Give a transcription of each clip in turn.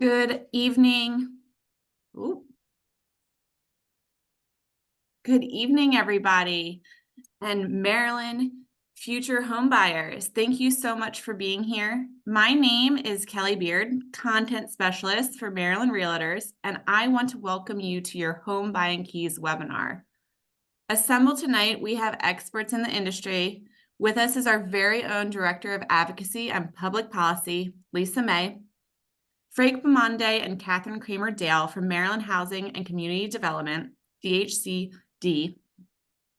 Good evening. Ooh. Good evening, everybody. And Maryland future home buyers, thank you so much for being here. My name is Kelly Beard, content specialist for Maryland Realtors, and I want to welcome you to your Home Buying Keys webinar. Assembled tonight, we have experts in the industry. With us is our very own Director of Advocacy and Public Policy, Lisa May, Frank Bamonde and Catherine Kramer-Dale from Maryland Housing and Community Development, DHCD,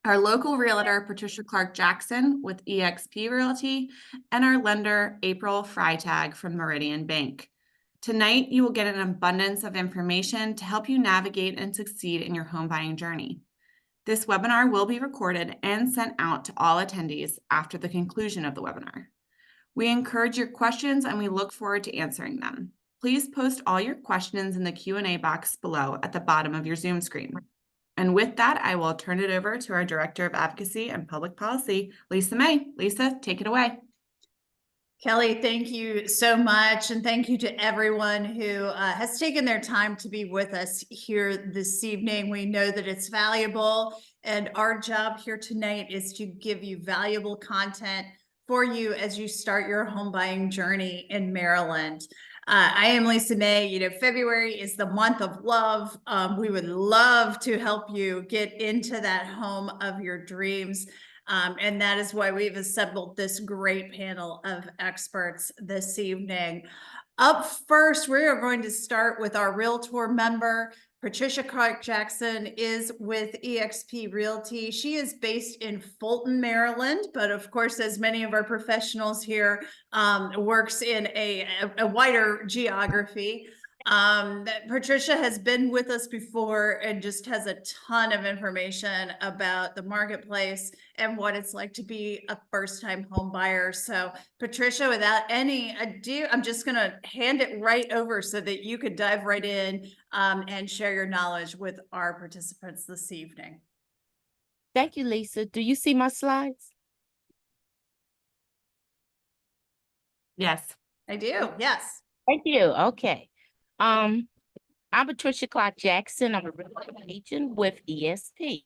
our local realtor, Patricia Clark-Jackson with eXp Realty, and our lender, April Freitag from Meridian Bank. Tonight, you will get an abundance of information to help you navigate and succeed in your home buying journey. This webinar will be recorded and sent out to all attendees after the conclusion of the webinar. We encourage your questions and we look forward to answering them. Please post all your questions in the Q&A box below at the bottom of your Zoom screen. And with that, I will turn it over to our Director of Advocacy and Public Policy, Lisa May. Lisa, take it away. Kelly, thank you so much. And thank you to everyone who has taken their time to be with us here this evening. We know that it's valuable, and our job here tonight is to give you valuable content for you as you start your home buying journey in Maryland. I am Lisa May. You know, February is the month of love. We would love to help you get into that home of your dreams. And that is why we've assembled this great panel of experts this evening. Up first, we are going to start with our Realtor member. Patricia Clark-Jackson is with eXp Realty. She is based in Fulton, Maryland, but of course, as many of our professionals here, works in a wider geography. Patricia has been with us before and just has a ton of information about the marketplace and what it's like to be a first-time home buyer. So Patricia, without any ado, I'm just going to hand it right over so that you could dive right in and share your knowledge with our participants this evening. Thank you, Lisa. Do you see my slides? Yes. I do, yes. Thank you. Okay. I'm Patricia Clark-Jackson. I'm a real estate agent with ESP.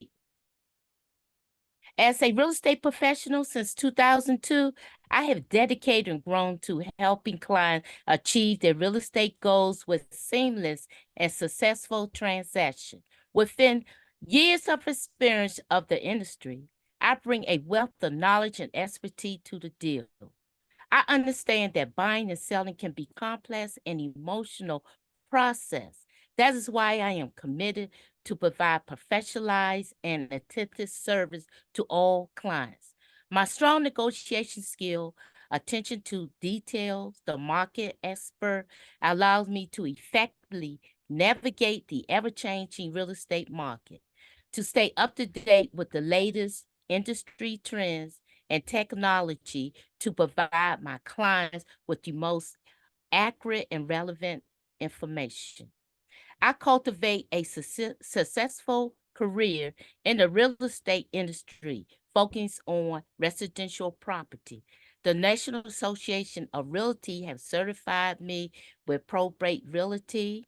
As a real estate professional since 2002, I have dedicated and grown to helping clients achieve their real estate goals with seamless and successful transaction. Within years of experience of the industry, I bring a wealth of knowledge and expertise to the deal. I understand that buying and selling can be complex and emotional process. That is why I am committed to provide professionalized and attentive service to all clients. My strong negotiation skill, attention to details, the market expert allows me to effectively navigate the ever-changing real estate market, to stay up to date with the latest industry trends and technology to provide my clients with the most accurate and relevant information. I cultivate a successful career in the real estate industry, focused on residential property. The National Association of Realty have certified me with probate realty,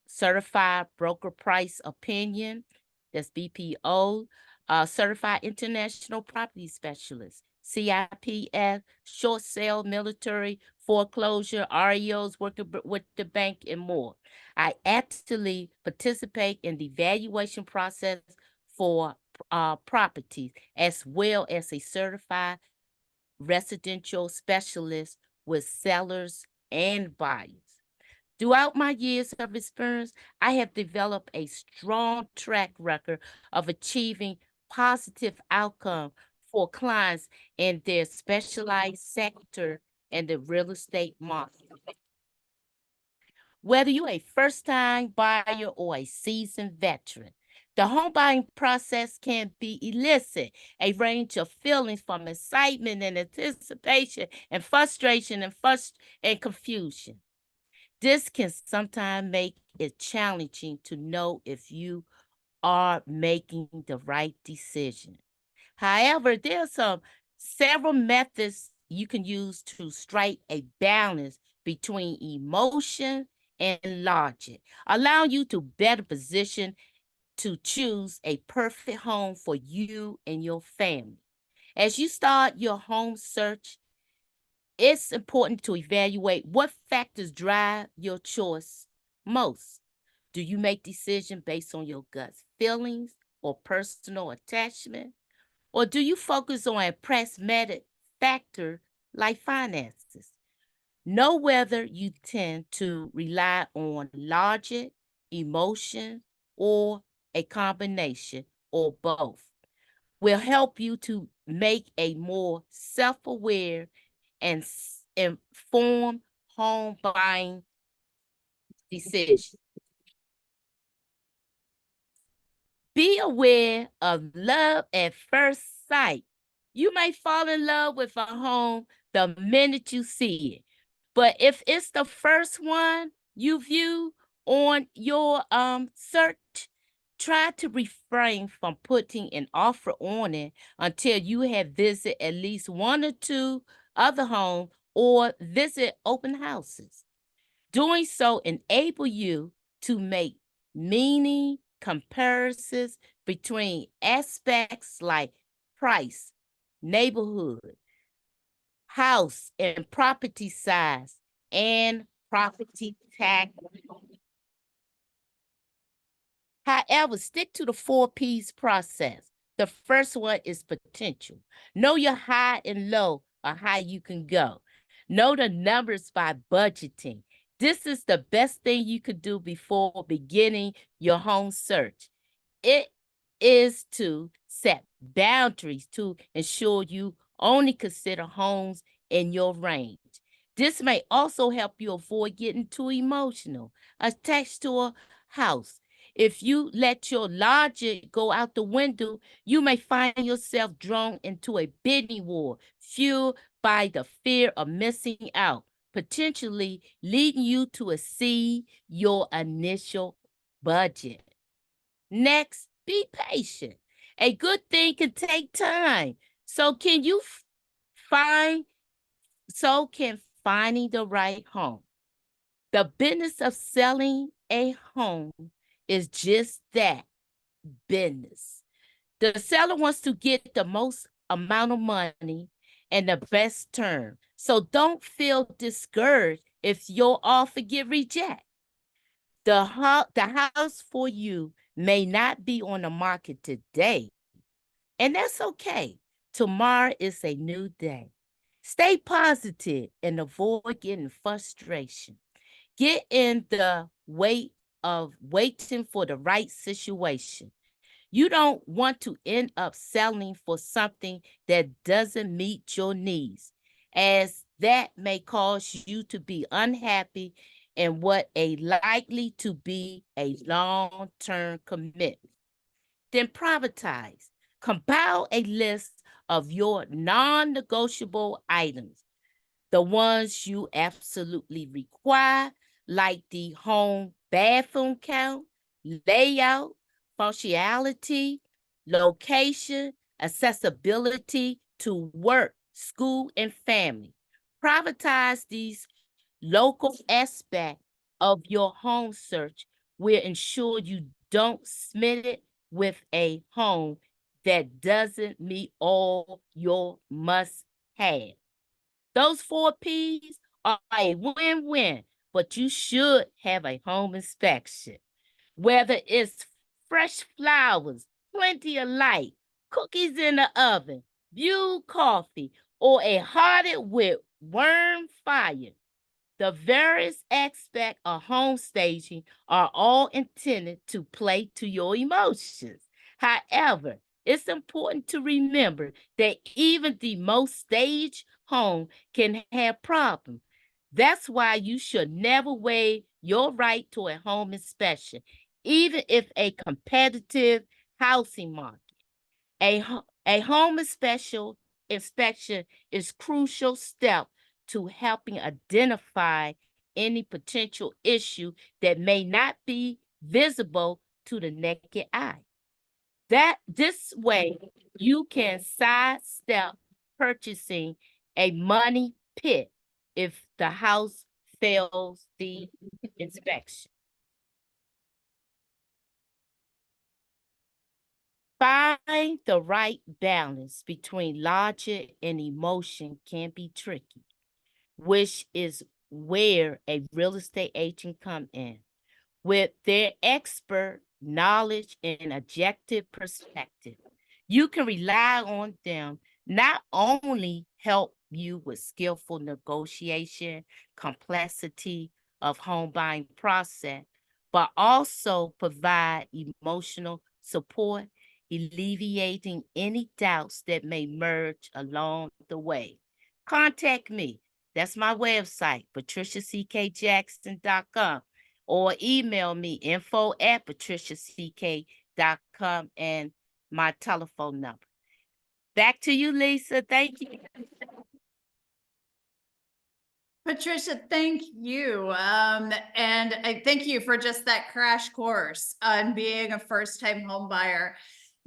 certified broker price opinion, that's BPO, certified international property specialist, CIPS, short sale, military, foreclosure, REOs, working with the bank, and more. I actively participate in the valuation process for properties, as well as a certified residential specialist with sellers and buyers. Throughout my years of experience, I have developed a strong track record of achieving positive outcome for clients in their specialized sector in the real estate market. Whether you're a first-time buyer or a seasoned veteran, the home buying process can be elicit a range of feelings from excitement and anticipation and frustration and confusion. This can sometimes make it challenging to know if you are making the right decision. However, there are several methods you can use to strike a balance between emotion and logic, allowing you to better position to choose a perfect home for you and your family. As you start your home search, it's important to evaluate what factors drive your choice most. Do you make decisions based on your gut feelings or personal attachment? Or do you focus on a pragmatic factor like finances? Know whether you tend to rely on logic, emotion, or a combination or both. Will help you to make a more self-aware and informed home buying decision. Be aware of love at first sight. You may fall in love with a home the minute you see it. But if it's the first one you view on your search, try to refrain from putting an offer on it until you have visited at least one or two other homes or visit open houses. Doing so enable you to make meaning comparisons between aspects like price, neighborhood, house and property size, and property tax. However, stick to the 4 P's process. The first one is potential. Know your high and low or how you can go. Know the numbers by budgeting. This is the best thing you could do before beginning your home search. It is to set boundaries to ensure you only consider homes in your range. This may also help you avoid getting too emotional attached to a house. If you let your logic go out the window, you may find yourself drawn into a bidding war, fueled by the fear of missing out, potentially leading you to exceed your initial budget. Next, be patient. A good thing can take time. So can you find, so can finding the right home. The business of selling a home is just that, business. The seller wants to get the most amount of money and the best term. So don't feel discouraged if your offer get rejected. The house for you may not be on the market today, and that's okay. Tomorrow is a new day. Stay positive and avoid getting frustration. Get in the wait of waiting for the right situation. You don't want to end up selling for something that doesn't meet your needs, as that may cause you to be unhappy in what a likely to be a long-term commitment. Then prioritize. Compile a list of your non-negotiable items, the ones you absolutely require, like the home bathroom count, layout, functionality, location, accessibility to work, school, and family. Prioritize these local aspects of your home search will ensure you don't submit it with a home that doesn't meet all your must-have. Those 4 P's are a win-win, but you should have a home inspection. Whether it's fresh flowers, plenty of light, cookies in the oven, brewed coffee, or a hearted with worm fire, the various aspects of home staging are all intended to play to your emotions. However, it's important to remember that even the most staged home can have problems. That's why you should never waive your right to a home inspection, even if a competitive housing market. A home inspection is crucial step to helping identify any potential issue that may not be visible to the naked eye. This way you can sidestep purchasing a money pit if the house fails the inspection. Find the right balance between logic and emotion can be tricky, which is where a real estate agent come in. With their expert knowledge and objective perspective, you can rely on them not only help you with skillful negotiation, complexity of home buying process, but also provide emotional support, alleviating any doubts that may merge along the way. Contact me. That's my website, patriciackjackson.com, or email me info@patriciack.com and my telephone number. Back to you, Lisa. Thank you. Patricia, thank you. And I thank you for just that crash course on being a first-time home buyer.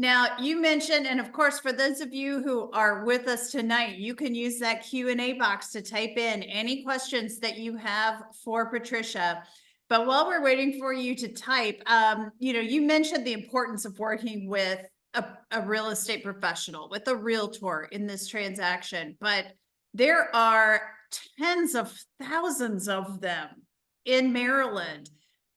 Now, you mentioned, and of course, for those of you who are with us tonight, you can use that Q&A box to type in any questions that you have for Patricia. But while we're waiting for you to type, you mentioned the importance of working with a real estate professional, with a realtor in this transaction, but there are tens of thousands of them in Maryland.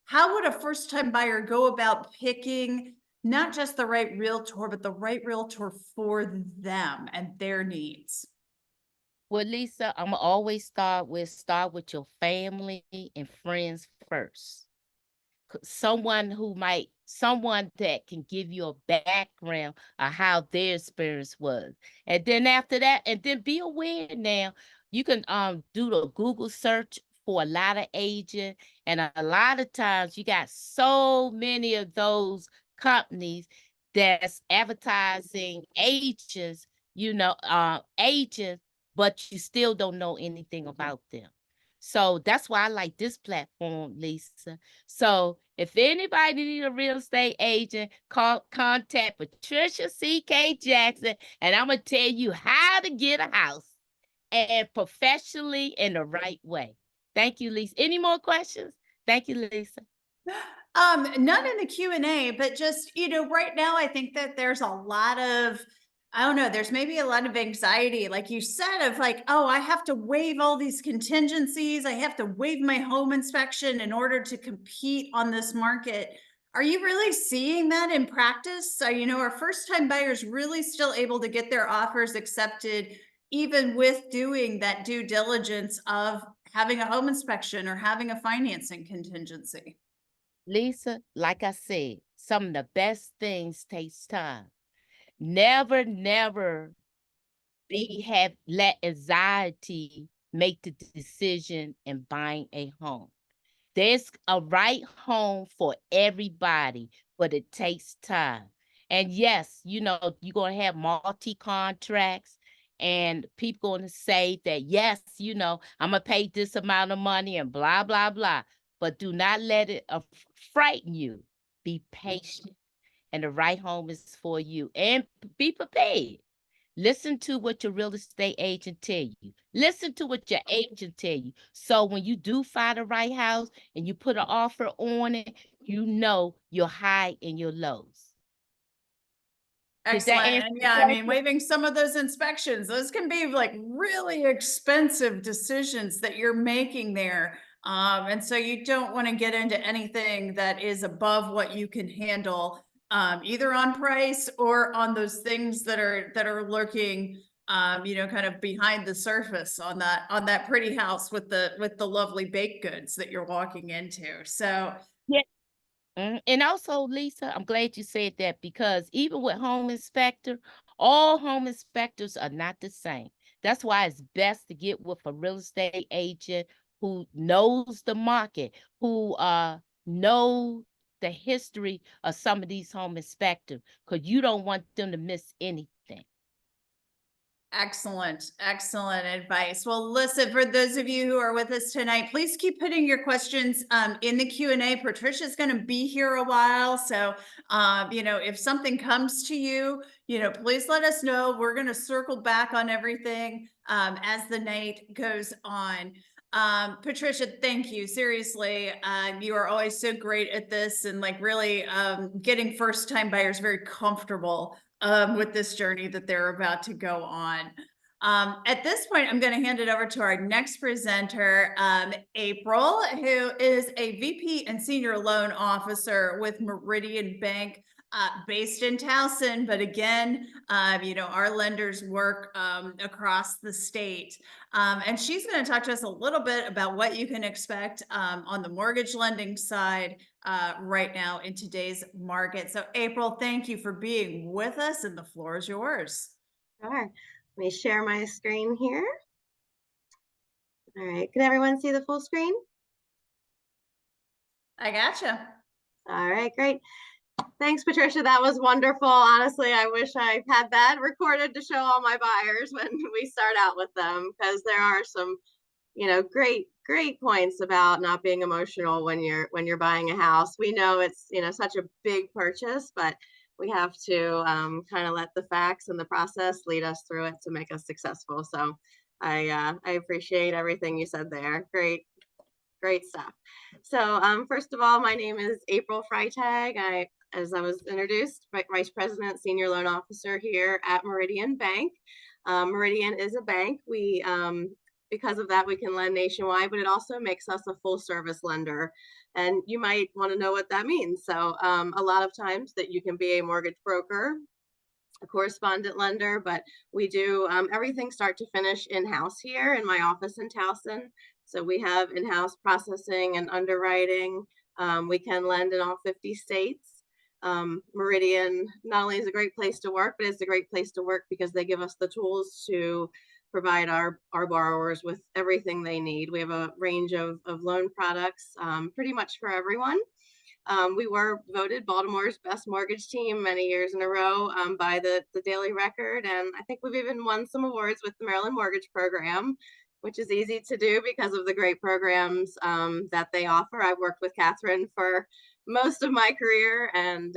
How would a first-time buyer go about picking not just the right realtor, but the right realtor for them and their needs? Well, Lisa, I'm always start with your family and friends first. Someone that can give you a background of how their experience was. And then after that, and then be aware now, you can do the Google search for a lot of agents, and a lot of times you got so many of those companies that's advertising agents, but you still don't know anything about them. So that's why I like this platform, Lisa. So if anybody need a real estate agent, contact Patricia C.K. Jackson, and I'm going to tell you how to get a house and professionally in the right way. Thank you, Lisa. Any more questions? Thank you, Lisa. None in the Q&A, but just, right now, I think that there's a lot of, I don't know, there's maybe a lot of anxiety, like you said, of like, oh, I have to waive all these contingencies. I have to waive my home inspection in order to compete on this market. Are you really seeing that in practice? So, are first-time buyers really still able to get their offers accepted, even with doing that due diligence of having a home inspection or having a financing contingency? Lisa, like I said, some of the best things takes time. Never let anxiety make the decision in buying a home. There's a right home for everybody, but it takes time. And yes, you're going to have multi-contracts, and people going to say that, yes, I'm going to pay this amount of money and blah, blah, blah. But do not let it frighten you. Be patient, and the right home is for you. And be prepared. Listen to what your real estate agent tell you. Listen to what your agent tell you. So when you do find the right house and you put an offer on it, you know your high and your lows. Excellent. And yeah, I mean, waiving some of those inspections, those can be like really expensive decisions that you're making there. And so you don't want to get into anything that is above what you can handle, either on price or on those things that are lurking, kind of behind the surface on that pretty house with the lovely baked goods that you're walking into. So yeah. And also, Lisa, I'm glad you said that, because even with home inspector, all home inspectors are not the same. That's why it's best to get with a real estate agent who knows the market, who know the history of some of these home inspectors, because you don't want them to miss anything. excellent advice. Well, listen, for those of you who are with us tonight, please keep putting your questions in the Q&A. Patricia's going to be here a while, so if something comes to you, please let us know. We're going to circle back on everything as the night goes on. Patricia, thank you. Seriously, you are always so great at this and like really getting first-time buyers very comfortable with this journey that they're about to go on. At this point, I'm going to hand it over to our next presenter, April, who is a VP and Senior Loan Officer with Meridian Bank. Based in Towson, but again, you know, our lenders work across the state. And she's going to talk to us a little bit about what you can expect on the mortgage lending side right now in today's market. So April, thank you for being with us and the floor is yours. Sure. Let me share my screen here. All right. Can everyone see the full screen? I gotcha. All right, great. Thanks, Patricia. That was wonderful. Honestly, I wish I had that recorded to show all my buyers when we start out with them, because there are some, you know, great points about not being emotional when you're buying a house. We know it's, you know, such a big purchase, but we have to kind of let the facts and the process lead us through it to make us successful. So I appreciate everything you said there. Great stuff. So first of all, my name is April Freitag. As I was introduced, Vice President, Senior Loan Officer here at Meridian Bank. Meridian is a bank. We, because of that, we can lend nationwide, but it also makes us a full service lender. And you might want to know what that means. So a lot of times that you can be a mortgage broker, a correspondent lender, but we do everything start to finish in-house here in my office in Towson. So we have in-house processing and underwriting. We can lend in all 50 states. Meridian not only is a great place to work, but it's a great place to work because they give us the tools to provide our borrowers with everything they need. We have a range of loan products, pretty much for everyone. We were voted Baltimore's best mortgage team many years in a row by the Daily Record. And I think we've even won some awards with the Maryland Mortgage Program, which is easy to do because of the great programs that they offer. I've worked with Catherine for most of my career, and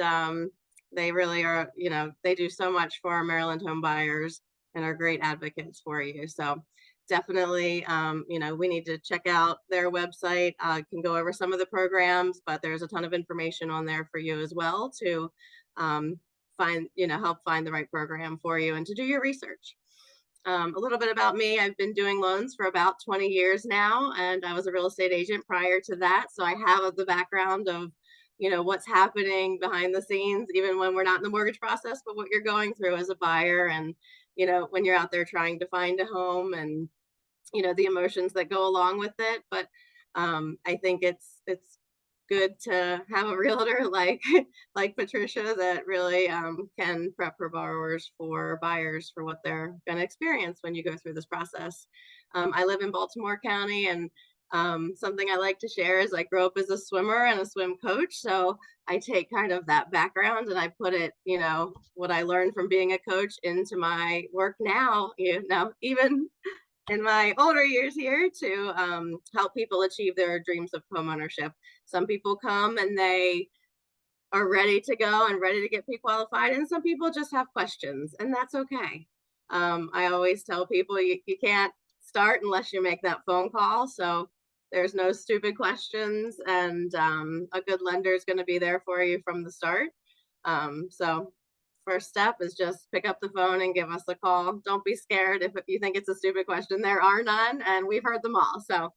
they really are, you know, they do so much for our Maryland home buyers and are great advocates for you. So definitely, you know, we need to check out their website. Can go over some of the programs, but there's a ton of information on there for you as well to find, you know, help find the right program for you and to do your research. A little bit about me. I've been doing loans for about 20 years now, and I was a real estate agent prior to that. So I have the background of, you know, what's happening behind the scenes, even when we're not in the mortgage process, but what you're going through as a buyer. And, you know, when you're out there trying to find a home and, you know, the emotions that go along with it. But I think it's good to have a realtor like Patricia that really can prep her borrowers for buyers for what they're going to experience when you go through this process. I live in Baltimore County, and something I like to share is I grew up as a swimmer and a swim coach. So I take kind of that background and I put it, you know, what I learned from being a coach into my work now, you know, even in my older years here to help people achieve their dreams of homeownership. Some people come and they are ready to go and ready to get pre-qualified, and some people just have questions, and that's okay. I always tell people you can't start unless you make that phone call. So there's no stupid questions, and a good lender is going to be there for you from the start. So first step is just pick up the phone and give us a call. Don't be scared if you think it's a stupid question. There are none, and we've heard them all. So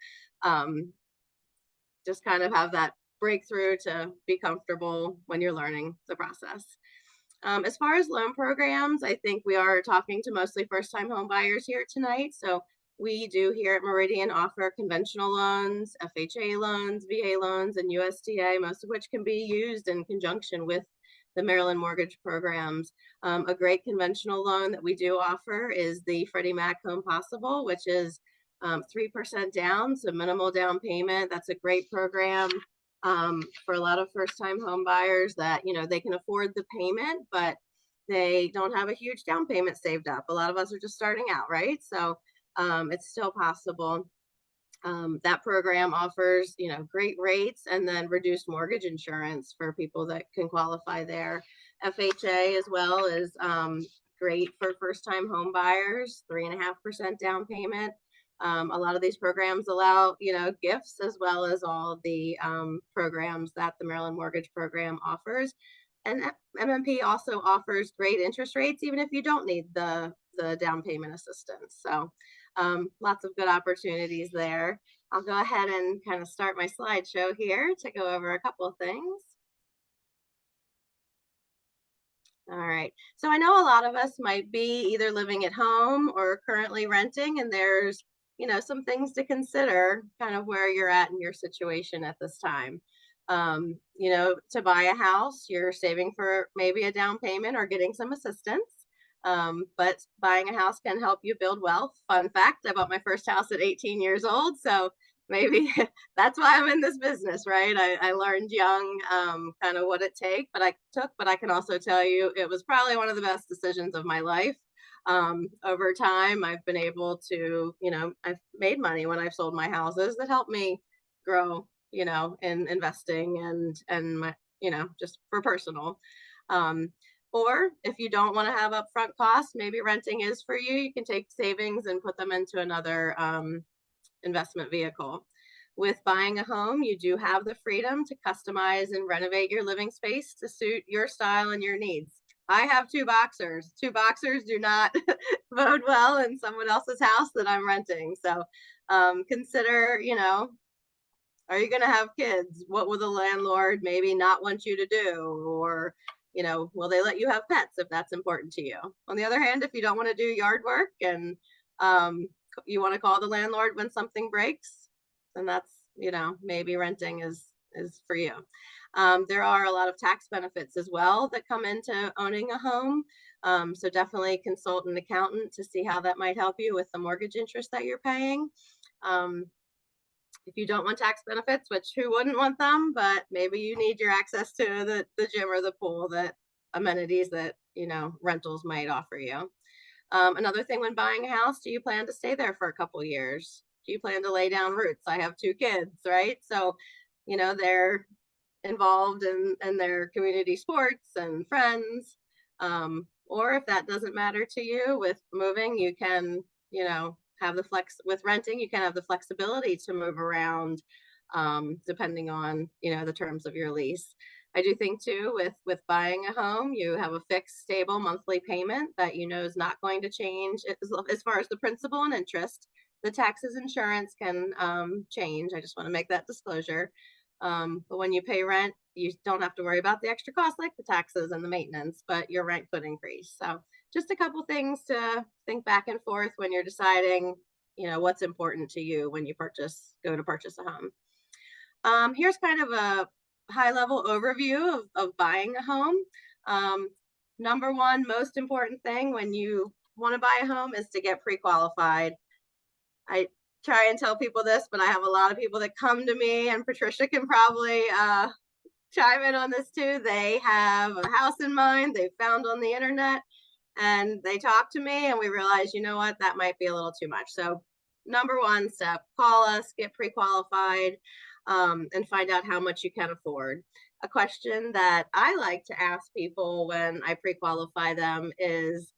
just kind of have that breakthrough to be comfortable when you're learning the process. As far as loan programs, I think we are talking to mostly first-time home buyers here tonight. So we do here at Meridian offer conventional loans, FHA loans, VA loans, and USDA, most of which can be used in conjunction with the Maryland mortgage programs. A great conventional loan that we do offer is the Freddie Mac Home Possible, which is 3% down, so minimal down payment. That's a great program for a lot of first-time home buyers that, you know, they can afford the payment, but they don't have a huge down payment saved up. A lot of us are just starting out, right? So it's still possible. That program offers, you know, great rates and then reduced mortgage insurance for people that can qualify there. FHA as well is great for first-time home buyers, 3.5% down payment. A lot of these programs allow, gifts as well as all the programs that the Maryland Mortgage Program offers. And MMP also offers great interest rates, even if you don't need the down payment assistance. So lots of good opportunities there. I'll go ahead and kind of start my slideshow here to go over a couple of things. All right. So I know a lot of us might be either living at home or currently renting, and there's, some things to consider kind of where you're at in your situation at this time. To buy a house, you're saving for maybe a down payment or getting some assistance. But buying a house can help you build wealth. Fun fact, I bought my first house at 18 years old. So maybe that's why I'm in this business, right? I learned young kind of what it took, but I can also tell you it was probably one of the best decisions of my life. Over time, I've been able to, I've made money when I've sold my houses that helped me grow, in investing and my, just for personal. Or if you don't want to have upfront costs, maybe renting is for you. You can take savings and put them into another investment vehicle. With buying a home, you do have the freedom to customize and renovate your living space to suit your style and your needs. I have two boxers. Two boxers do not bode well in someone else's house that I'm renting. So consider, are you going to have kids? What will the landlord maybe not want you to do? Or, will they let you have pets if that's important to you? On the other hand, if you don't want to do yard work and you want to call the landlord when something breaks, then that's, maybe renting is for you. There are a lot of tax benefits as well that come into owning a home. So definitely consult an accountant to see how that might help you with the mortgage interest that you're paying. If you don't want tax benefits, which who wouldn't want them, but maybe you need your access to the gym or the pool, that amenities that, rentals might offer you. Another thing when buying a house, do you plan to stay there for a couple years? Do you plan to lay down roots? I have 2 kids, right? So, they're involved in their community sports and friends. Or if that doesn't matter to you with moving, you can, have the with renting, you can have the flexibility to move around depending on, the terms of your lease. I do think too, with buying a home, you have a fixed, stable monthly payment that is not going to change as far as the principal and interest. The taxes, insurance can change. I just want to make that disclosure. But when you pay rent, you don't have to worry about the extra costs like the taxes and the maintenance, but your rent could increase. So just a couple things to think back and forth when you're deciding, what's important to you when you go to purchase a home. Here's kind of a high-level overview of buying a home. Number one, most important thing when you want to buy a home is to get pre-qualified. I try and tell people this, but I have a lot of people that come to me, and Patricia can probably chime in on this too. They have a house in mind they found on the internet, and they talk to me, and we realize, what, that might be a little too much. So number one step, call us, get pre-qualified, and find out how much you can afford. A question that I like to ask people when I pre-qualify them is,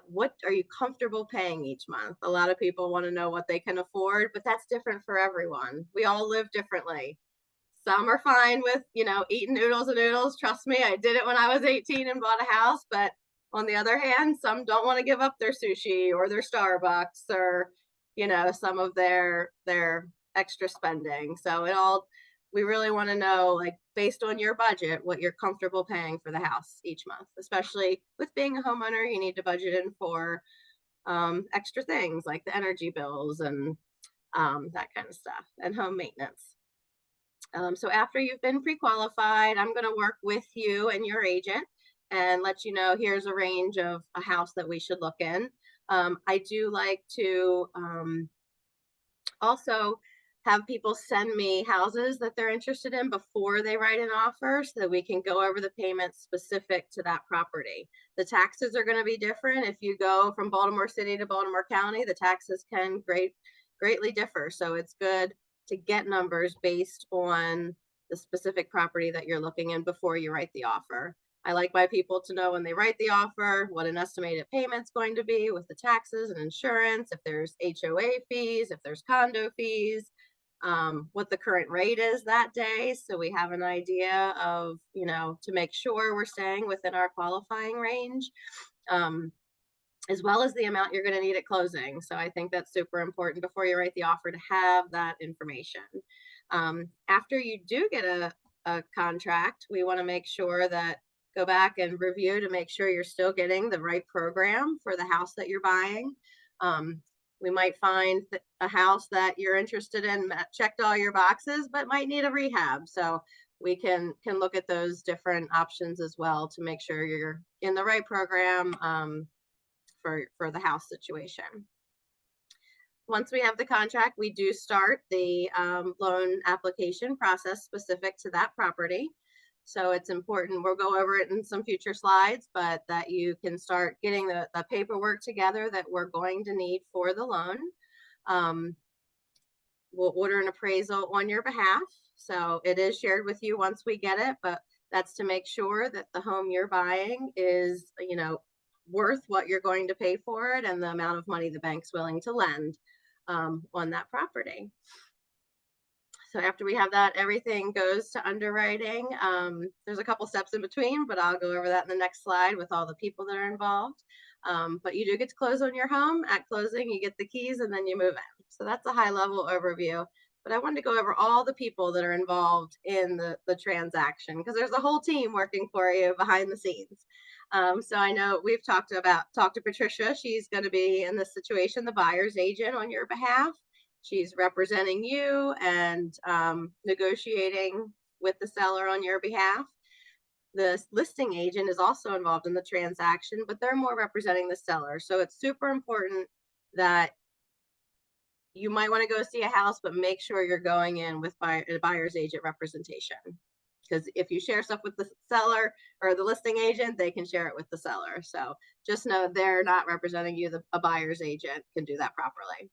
what are you comfortable paying each month? A lot of people want to know what they can afford, but that's different for everyone. We all live differently. Some are fine with, eating noodles and noodles. Trust me, I did it when I was 18 and bought a house. But on the other hand, some don't want to give up their sushi or their Starbucks or, some of their extra spending. So we really want to know, like, based on your budget, what you're comfortable paying for the house each month. Especially with being a homeowner, you need to budget in for extra things like the energy bills and that kind of stuff, and home maintenance. So after you've been pre-qualified, I'm going to work with you and your agent and let you know here's a range of a house that we should look in. I do like to also have people send me houses that they're interested in before they write an offer so that we can go over the payments specific to that property. The taxes are going to be different. If you go from Baltimore City to Baltimore County, the taxes can greatly differ. So it's good to get numbers based on the specific property that you're looking in before you write the offer. I like my people to know when they write the offer what an estimated payment's going to be with the taxes and insurance, if there's HOA fees, if there's condo fees, what the current rate is that day. So we have an idea of, to make sure we're staying within our qualifying range, as well as the amount you're going to need at closing. So I think that's super important before you write the offer to have that information. After you do get a contract, we want to make sure that go back and review to make sure you're still getting the right program for the house that you're buying. We might find a house that you're interested in checked all your boxes, but might need a rehab. So we can look at those different options as well to make sure you're in the right program for the house situation. Once we have the contract, we do start the loan application process specific to that property. So it's important, we'll go over it in some future slides, but that you can start getting the paperwork together that we're going to need for the loan. We'll order an appraisal on your behalf. So it is shared with you once we get it, but that's to make sure that the home you're buying is, worth what you're going to pay for it and the amount of money the bank's willing to lend on that property. So after we have that, everything goes to underwriting. There's a couple steps in between, but I'll go over that in the next slide with all the people that are involved. But you do get to close on your home. At closing, you get the keys and then you move in. So that's a high level overview. But I wanted to go over all the people that are involved in the transaction, because there's a whole team working for you behind the scenes. So I know we've talked to Patricia. She's going to be in this situation, the buyer's agent on your behalf. She's representing you and negotiating with the seller on your behalf. The listing agent is also involved in the transaction, but they're more representing the seller. So it's super important that you might want to go see a house, but make sure you're going in with a buyer's agent representation. Because if you share stuff with the seller or the listing agent, they can share it with the seller. So just know they're not representing you. A buyer's agent can do that properly.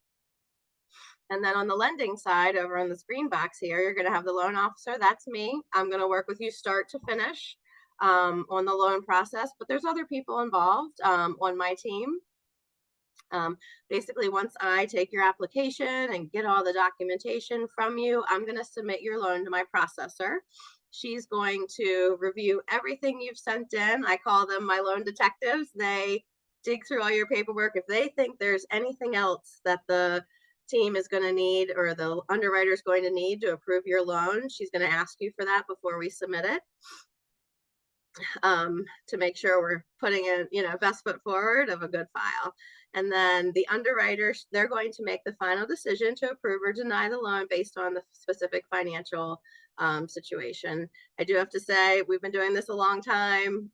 And then on the lending side, over on this green box here, you're going to have the loan officer. That's me. I'm going to work with you start to finish on the loan process, but there's other people involved on my team. Basically, once I take your application and get all the documentation from you, I'm going to submit your loan to my processor. She's going to review everything you've sent in. I call them my loan detectives. They dig through all your paperwork. If they think there's anything else that the team is going to need or the underwriter is going to need to approve your loan, she's going to ask you for that before we submit it, to make sure we're putting in, best foot forward of a good file. And then the underwriters, they're going to make the final decision to approve or deny the loan based on the specific financial situation. I do have to say, we've been doing this a long time.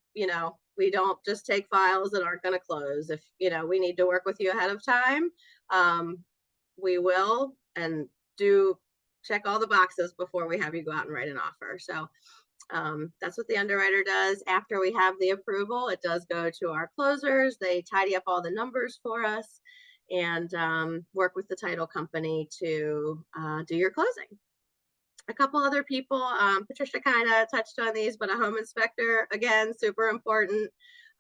We don't just take files that aren't going to close. If, we need to work with you ahead of time, we will, and do check all the boxes before we have you go out and write an offer. So that's what the underwriter does. After we have the approval, it does go to our closers. They tidy up all the numbers for us and work with the title company to do your closing. A couple other people, Patricia kind of touched on these, but a home inspector, again, super important.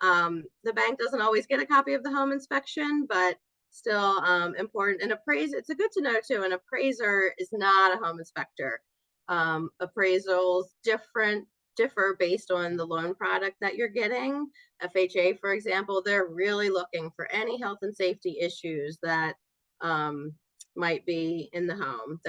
The bank doesn't always get a copy of the home inspection, but still important. And it's a good to know too, an appraiser is not a home inspector. Appraisals differ based on the loan product that you're getting. FHA, for example, they're really looking for any health and safety issues that might be in the home,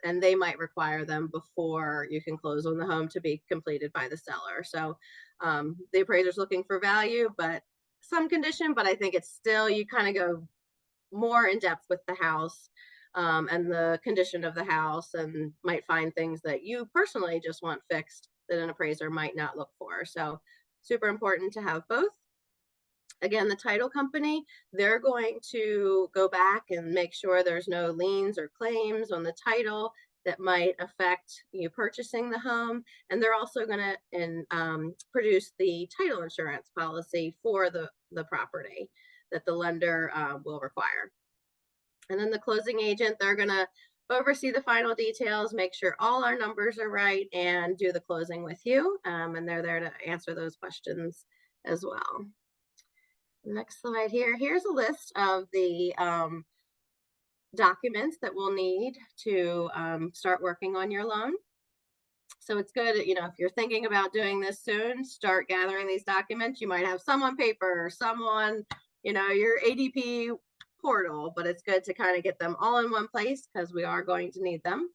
and they might require them before you can close on the home to be completed by the seller. So the appraiser's looking for value, but some condition, but I think it's still, you kind of go more in depth with the house and the condition of the house, and might find things that you personally just want fixed that an appraiser might not look for. So super important to have both. Again, the title company, they're going to go back and make sure there's no liens or claims on the title that might affect you purchasing the home. And they're also going to produce the title insurance policy for the property that the lender will require. And then the closing agent, they're going to oversee the final details, make sure all our numbers are right, and do the closing with you. And they're there to answer those questions as well. Next slide here. Here's a list of the documents that we'll need to start working on your loan. So it's good, you know, if you're thinking about doing this soon, start gathering these documents. You might have some on paper, some on, you know, your ADP portal, but it's good to kind of get them all in one place because we are going to need them.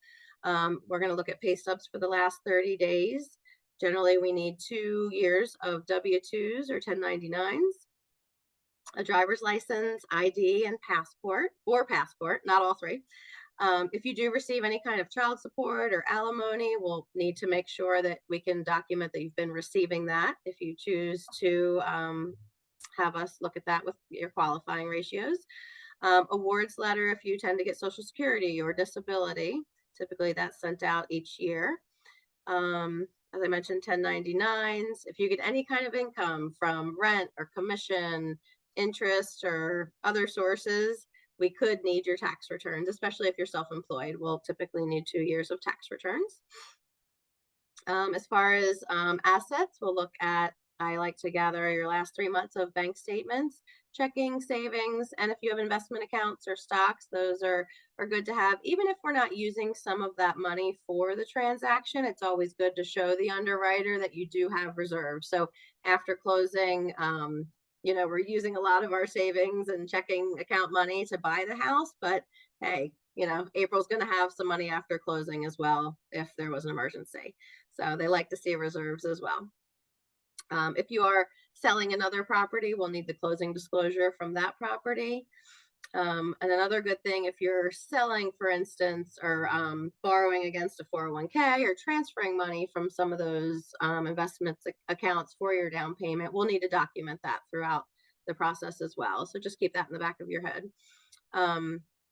We're going to look at pay stubs for the last 30 days. Generally, we need 2 years of W-2s or 1099s, a driver's license, ID, and passport, not all three. If you do receive any kind of child support or alimony, we'll need to make sure that we can document that you've been receiving that. If you choose to have us look at that with your qualifying ratios. Awards letter if you tend to get Social Security or disability. Typically that's sent out each year. As I mentioned, 1099s. If you get any kind of income from rent or commission, interest, or other sources, we could need your tax returns, especially if you're self-employed. We'll typically need 2 years of tax returns. As far as assets, we'll look at, I like to gather your last 3 months of bank statements, checking, savings, and if you have investment accounts or stocks, those are good to have. Even if we're not using some of that money for the transaction, it's always good to show the underwriter that you do have reserves. So after closing, you know, we're using a lot of our savings and checking account money to buy the house, but hey, you know, April's going to have some money after closing as well if there was an emergency. So they like to see reserves as well. If you are selling another property, we'll need the closing disclosure from that property. And another good thing, if you're selling, for instance, or borrowing against a 401k or transferring money from some of those investments accounts for your down payment, we'll need to document that throughout the process as well. So just keep that in the back of your head.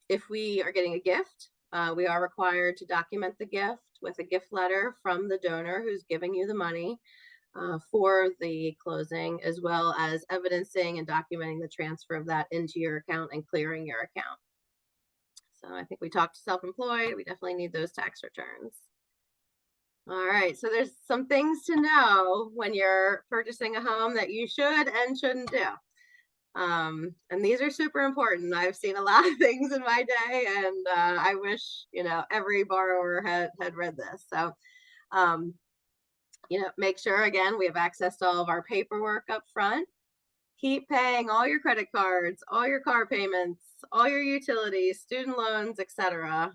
If we are getting a gift, we are required to document the gift with a gift letter from the donor who's giving you the money for the closing, as well as evidencing and documenting the transfer of that into your account and clearing your account. So I think we talked to self-employed. We definitely need those tax returns. All right, so there's some things to know when you're purchasing a home that you should and shouldn't do. And these are super important. I've seen a lot of things in my day, and I wish, you know, every borrower had read this. So you know, make sure, again, we have access to all of our paperwork up front. Keep paying all your credit cards, all your car payments, all your utilities, student loans, etc.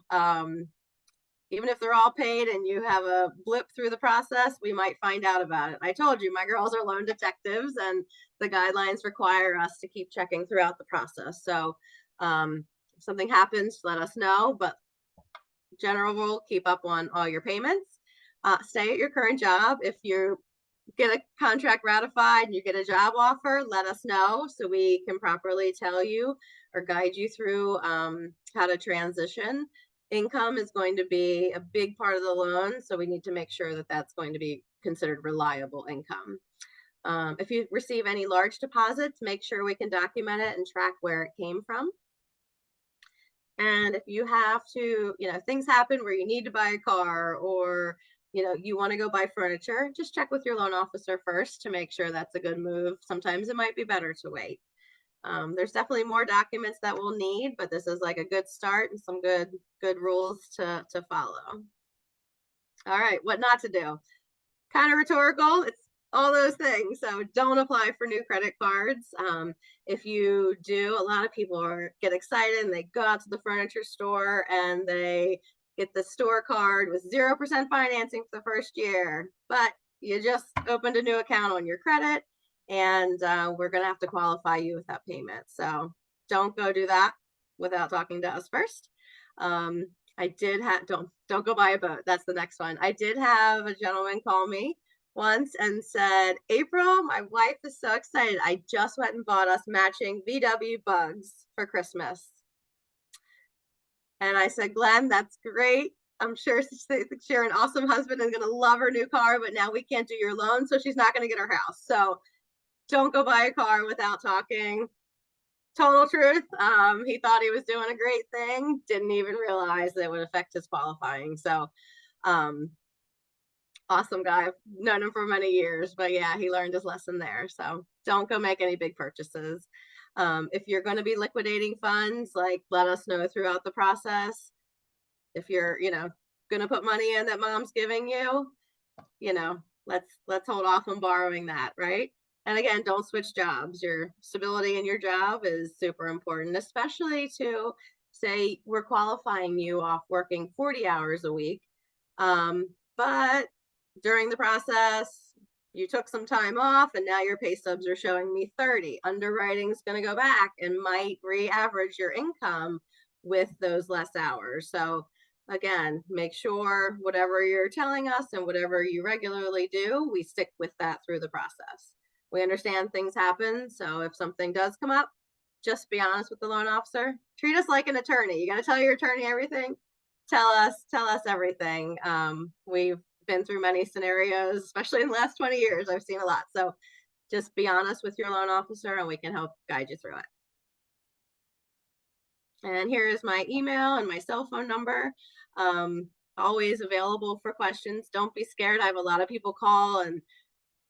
Even if they're all paid and you have a blip through the process, we might find out about it. I told you, my girls are loan detectives, and the guidelines require us to keep checking throughout the process. So if something happens, let us know, but general rule, keep up on all your payments. Stay at your current job. If you get a contract ratified and you get a job offer, let us know so we can properly tell you or guide you through how to transition. Income is going to be a big part of the loan, so we need to make sure that that's going to be considered reliable income. If you receive any large deposits, make sure we can document it and track where it came from. And if you have to, you know, things happen where you need to buy a car, or you know, you want to go buy furniture, just check with your loan officer first to make sure that's a good move. Sometimes it might be better to wait. There's definitely more documents that we'll need, but this is like a good start and some good rules to follow. All right, what not to do. Kind of rhetorical. It's all those things. So don't apply for new credit cards. If you do, a lot of people get excited and they go out to the furniture store and they get the store card with 0% financing for the first year, but you just opened a new account on your credit, and we're going to have to qualify you with that payment. So don't go do that without talking to us first. I did have, don't go buy a boat. That's the next one. I did have a gentleman call me once and said, April, my wife is so excited. I just went and bought us matching VW bugs for Christmas. And I said, Glenn, that's great. I'm sure you're an awesome husband and going to love her new car, but now we can't do your loan, so she's not going to get her house. So don't go buy a car without talking total truth. He thought he was doing a great thing, didn't even realize that it would affect his qualifying. So, awesome guy. I've known him for many years, but yeah, he learned his lesson there. So don't go make any big purchases. If you're going to be liquidating funds, like let us know throughout the process. If you're, going to put money in that mom's giving you, let's hold off on borrowing that, right? And again, don't switch jobs. Your stability in your job is super important, especially to say we're qualifying you off working 40 hours a week. But during the process, you took some time off and now your pay stubs are showing me 30. Underwriting is going to go back and might re-average your income with those less hours. So again, make sure whatever you're telling us and whatever you regularly do, we stick with that through the process. We understand things happen. So if something does come up, just be honest with the loan officer. Treat us like an attorney. You got to tell your attorney everything. Tell us everything. We've been through many scenarios, especially in the last 20 years. I've seen a lot. So just be honest with your loan officer and we can help guide you through it. And here is my email and my cell phone number. Always available for questions. Don't be scared. I have a lot of people call and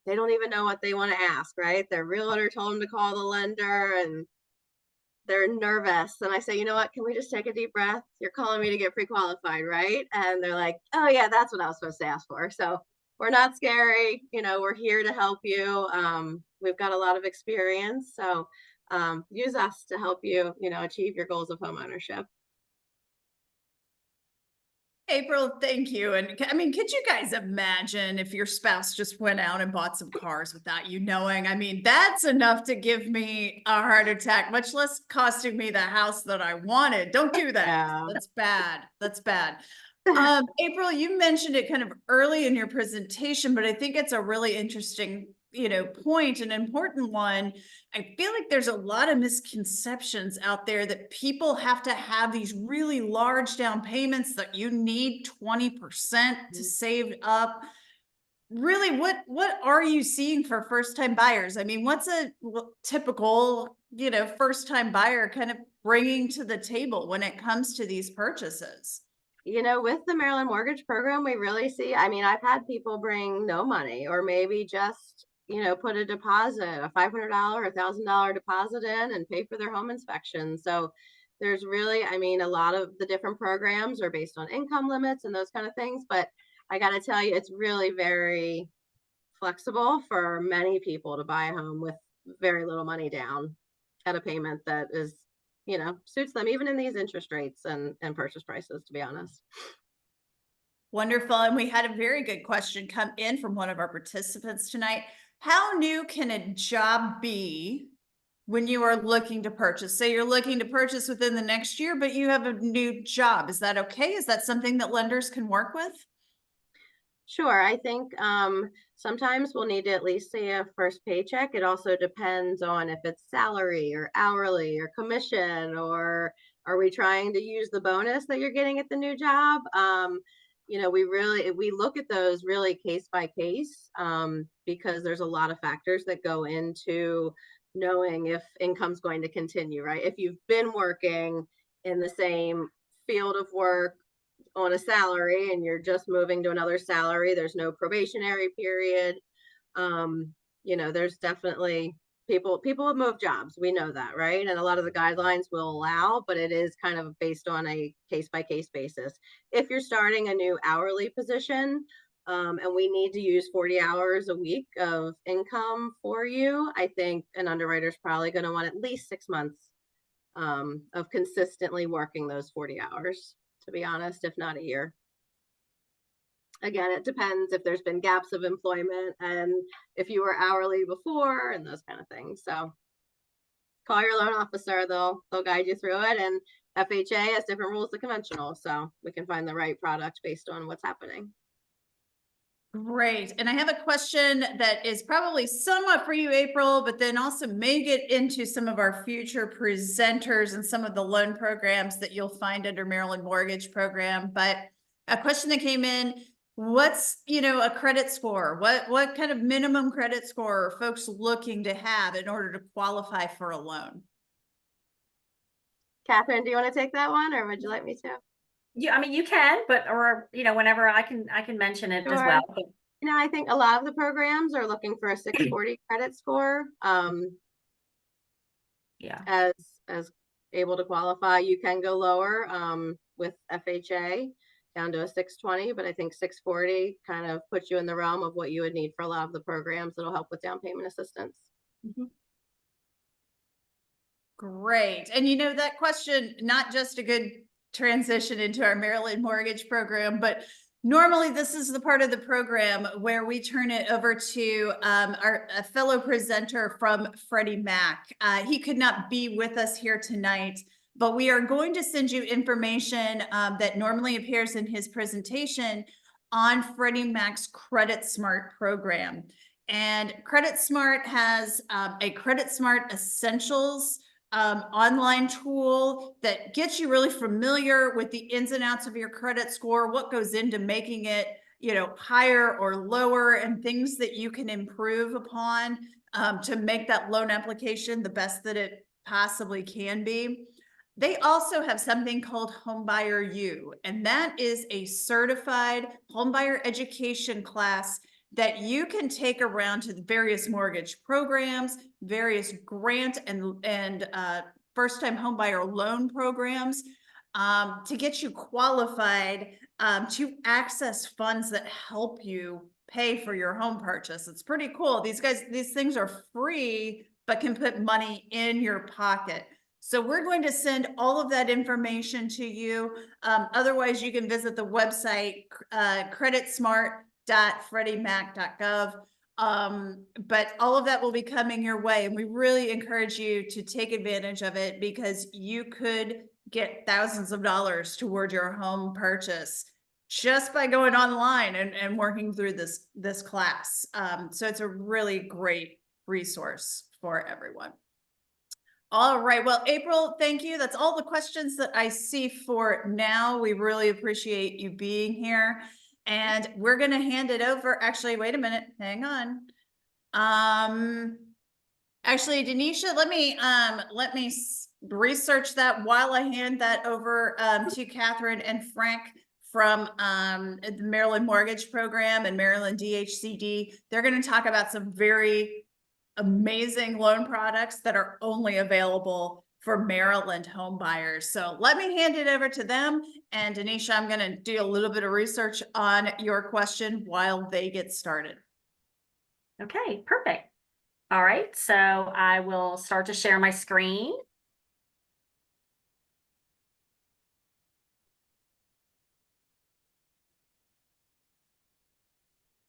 they don't even know what they want to ask, right? Their realtor told them to call the lender and they're nervous. And I say, you know what, can we just take a deep breath? You're calling me to get pre-qualified, right? And they're like, oh yeah, that's what I was supposed to ask for. So we're not scary. We're here to help you. We've got a lot of experience. So use us to help you, achieve your goals of homeownership. April, thank you. And I mean, could you guys imagine if your spouse just went out and bought some cars without you knowing? I mean, that's enough to give me a heart attack, much less costing me the house that I wanted. Don't do that. Yeah. That's bad. That's bad. April, you mentioned it kind of early in your presentation, but I think it's a really interesting point, an important one. I feel like there's a lot of misconceptions out there that people have to have these really large down payments, that you need 20% to save up. Really, what are you seeing for first-time buyers? I mean, what's a typical, first-time buyer kind of bringing to the table when it comes to these purchases? With the Maryland mortgage program, we really see, I've had people bring no money or maybe just put a deposit, a $500 or $1,000 deposit in and pay for their home inspection. So there's really, a lot of the different programs are based on income limits and those kind of things. But I got to tell you, it's really very flexible for many people to buy a home with very little money down at a payment that is, suits them, even in these interest rates and purchase prices, to be honest. Wonderful. And we had a very good question come in from one of our participants tonight. How new can a job be when you are looking to purchase? Say you're looking to purchase within the next year, but you have a new job. Is that okay? Is that something that lenders can work with? Sure. I think sometimes we'll need to at least see a first paycheck. It also depends on if it's salary or hourly or commission, or are we trying to use the bonus that you're getting at the new job? We look at those really case by case, because there's a lot of factors that go into knowing if income's going to continue, right? If you've been working in the same field of work on a salary and you're just moving to another salary, there's no probationary period. There's definitely people have moved jobs. We know that, right? And a lot of the guidelines will allow, but it is kind of based on a case by case basis. If you're starting a new hourly position, and we need to use 40 hours a week of income for you, I think an underwriter is probably going to want at least 6 months of consistently working those 40 hours, to be honest, if not a year. Again, it depends if there's been gaps of employment and if you were hourly before and those kind of things. So call your loan officer, they'll guide you through it. And FHA has different rules than conventional, so we can find the right product based on what's happening. Great. And I have a question that is probably somewhat for you, April, but then also may get into some of our future presenters and some of the loan programs that you'll find under Maryland Mortgage Program. But a question that came in, what's, a credit score? What kind of minimum credit score are folks looking to have in order to qualify for a loan? Catherine, do you want to take that one, or would you like me to? I mean, you can, but, or, whenever I can mention it as Sure. well. But I think a lot of the programs are looking for a 640 credit score. yeah. As able to qualify. You can go lower with FHA down to a 620, but I think 640 kind of puts you in the realm of what you would need for a lot of the programs that'll help with down payment assistance. Great. And that question, not just a good transition into our Maryland mortgage program, but normally this is the part of the program where we turn it over to a fellow presenter from Freddie Mac. He could not be with us here tonight, but we are going to send you information that normally appears in his presentation on Freddie Mac's Credit Smart program. And Credit Smart has a Credit Smart Essentials online tool that gets you really familiar with the ins and outs of your credit score, what goes into making it, higher or lower, and things that you can improve upon to make that loan application the best that it possibly can be. They also have something called Homebuyer U, and that is a certified homebuyer education class that you can take around to the various mortgage programs, various grant and first-time homebuyer loan programs to get you qualified to access funds that help you pay for your home purchase. It's pretty cool. These things are free, but can put money in your pocket. So we're going to send all of that information to you. Otherwise, you can visit the website, creditsmart.freddie.mac.gov. But all of that will be coming your way. And we really encourage you to take advantage of it because you could get thousands of dollars toward your home purchase just by going online and working through this class. So it's a really great resource for everyone. All right. Well, April, thank you. That's all the questions that I see for now. We really appreciate you being here. And we're going to hand it over. Actually, wait a minute. Hang on. Actually, Denisha, let me research that while I hand that over to Catherine and Frank from the Maryland Mortgage Program and Maryland DHCD. They're going to talk about some very amazing loan products that are only available for Maryland home buyers. So let me hand it over to them. And Denisha, I'm going to do a little bit of research on your question while they get started. Okay, perfect. All right, so I will start to share my screen.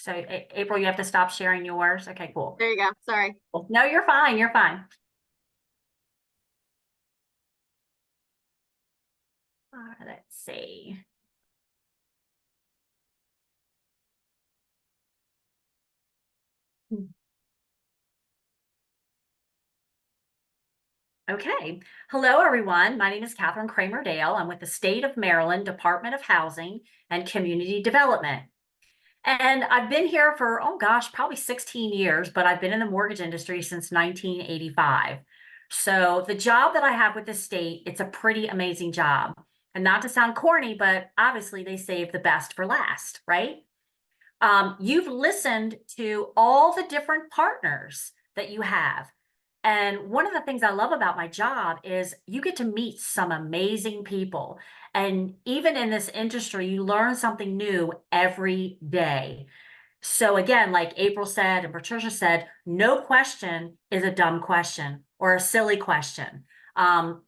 So April, you have to stop sharing yours. Okay, cool. There you go. Sorry. No, you're fine. You're fine. Let's see. Okay. Hello, everyone. My name is Catherine Kramer Dale. I'm with the State of Maryland Department of Housing and Community Development. And I've been here for, oh gosh, probably 16 years, but I've been in the mortgage industry since 1985. So the job that I have with the state, it's a pretty amazing job. And not to sound corny, but obviously they save the best for last, right? You've listened to all the different partners that you have. And one of the things I love about my job is you get to meet some amazing people. And even in this industry, you learn something new every day. So again, like April said and Patricia said, no question is a dumb question or a silly question.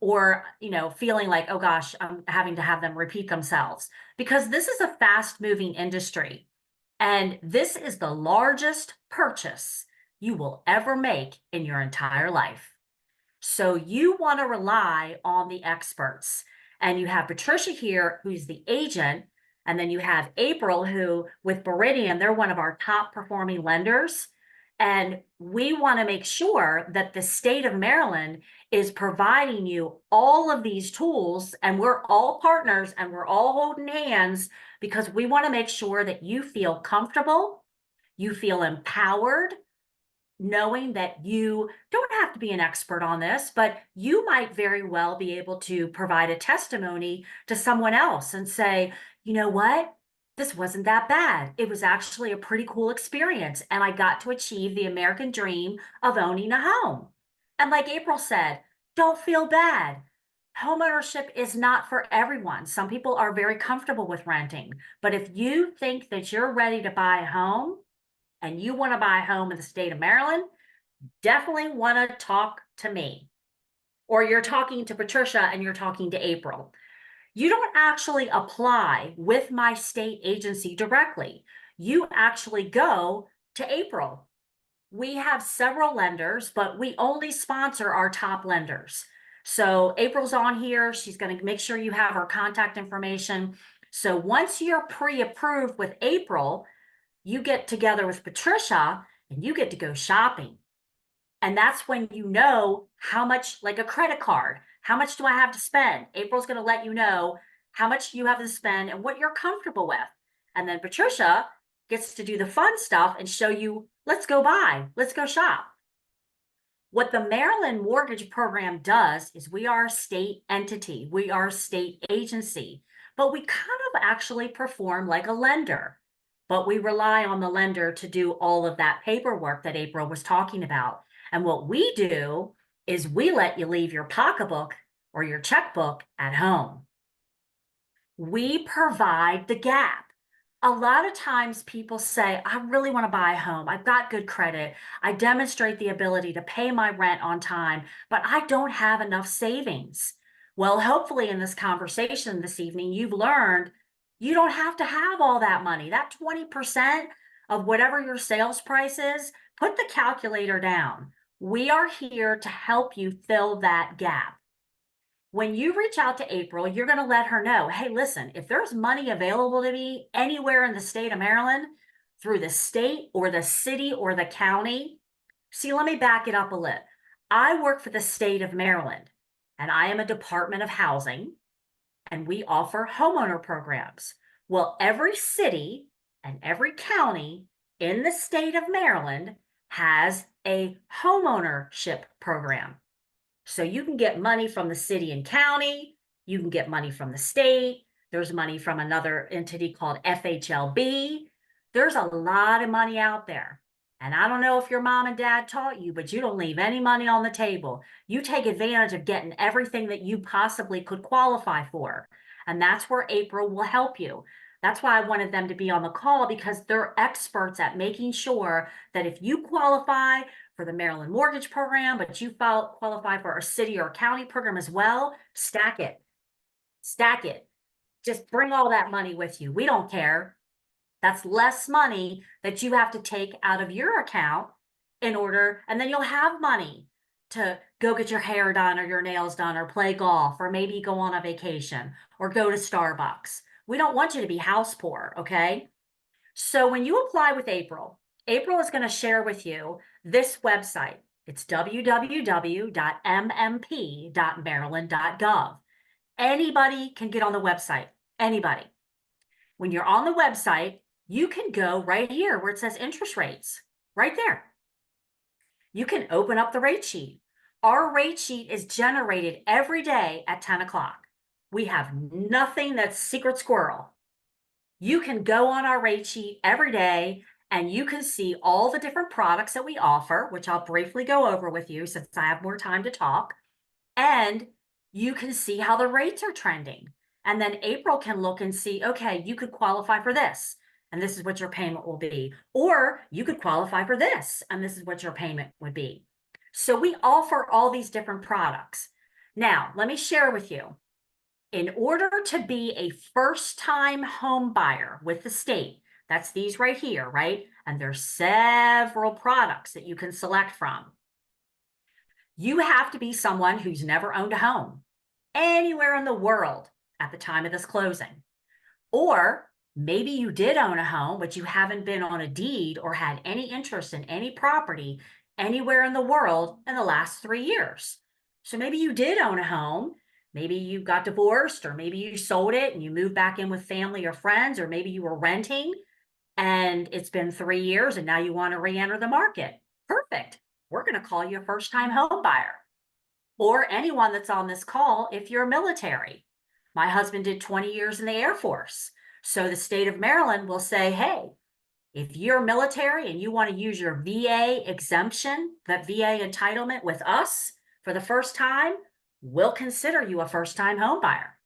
Or, feeling like, oh gosh, I'm having to have them repeat themselves, because this is a fast moving industry. And this is the largest purchase you will ever make in your entire life. So you want to rely on the experts. And you have Patricia here, who's the agent. And then you have April, who with Meridian, they're one of our top performing lenders. And we want to make sure that the state of Maryland is providing you all of these tools, and we're all partners and we're all holding hands because we want to make sure that you feel comfortable, you feel empowered, knowing that you don't have to be an expert on this, but you might very well be able to provide a testimony to someone else and say, you know what? This wasn't that bad. It was actually a pretty cool experience. And I got to achieve the American dream of owning a home. And like April said, don't feel bad. Homeownership is not for everyone. Some people are very comfortable with renting. But if you think that you're ready to buy a home and you want to buy a home in the state of Maryland, definitely want to talk to me. Or you're talking to Patricia and you're talking to April. You don't actually apply with my state agency directly. You actually go to April. We have several lenders, but we only sponsor our top lenders. So April's on here. She's going to make sure you have her contact information. So once you're pre-approved with April, you get together with Patricia and you get to go shopping. And that's when you know how much, like a credit card, how much do I have to spend? April's going to let you know how much you have to spend and what you're comfortable with. And then Patricia gets to do the fun stuff and show you, let's go buy, let's go shop. What the Maryland Mortgage Program does is we are a state entity, we are a state agency, but we kind of actually perform like a lender. But we rely on the lender to do all of that paperwork that April was talking about. And what we do is we let you leave your pocketbook or your checkbook at home. We provide the gap. A lot of times people say, I really want to buy a home. I've got good credit. I demonstrate the ability to pay my rent on time, but I don't have enough savings. Well, hopefully in this conversation this evening, you've learned you don't have to have all that money. That 20% of whatever your sales price is, put the calculator down. We are here to help you fill that gap. When you reach out to April, you're going to let her know, hey, listen, if there's money available to me anywhere in the state of Maryland through the state or the city or the county. See, let me back it up a little. I work for the state of Maryland and I am a Department of Housing and we offer homeowner programs. Well, every city and every county in the state of Maryland has a homeownership program. So you can get money from the city and county, you can get money from the state, there's money from another entity called FHLB. There's a lot of money out there. And I don't know if your mom and dad taught you, but you don't leave any money on the table. You take advantage of getting everything that you possibly could qualify for. And that's where April will help you. That's why I wanted them to be on the call, because they're experts at making sure that if you qualify for the Maryland Mortgage Program, but you qualify for a city or county program as well, stack it. Stack it. Just bring all that money with you. We don't care. That's less money that you have to take out of your account in order, and then you'll have money to go get your hair done or your nails done or play golf or maybe go on a vacation or go to Starbucks. We don't want you to be house poor, okay? So when you apply with April, April is going to share with you this website. It's www.mmp.maryland.gov. Anybody can get on the website, anybody. When you're on the website, you can go right here where it says interest rates, right there. You can open up the rate sheet. Our rate sheet is generated every day at 10 o'clock. We have nothing that's secret squirrel. You can go on our rate sheet every day and you can see all the different products that we offer, which I'll briefly go over with you since I have more time to talk. And you can see how the rates are trending. And then April can look and see, okay, you could qualify for this, and this is what your payment will be. Or you could qualify for this, and this is what your payment would be. So we offer all these different products. Now, let me share with you. In order to be a first-time home buyer with the state, that's these right here, right? And there's several products that you can select from. You have to be someone who's never owned a home anywhere in the world at the time of this closing. Or maybe you did own a home, but you haven't been on a deed or had any interest in any property anywhere in the world in the last 3 years. So maybe you did own a home. Maybe you got divorced, or maybe you sold it and you moved back in with family or friends, or maybe you were renting and it's been 3 years and now you want to re-enter the market. Perfect. perfect. We're going to call you a first-time home buyer. Or anyone that's on this call if you're military. My husband did 20 years in the Air Force. So the state of Maryland will say, hey, if you're military and you want to use your VA exemption, that VA entitlement with us for the first time, we'll consider you a first-time home buyer.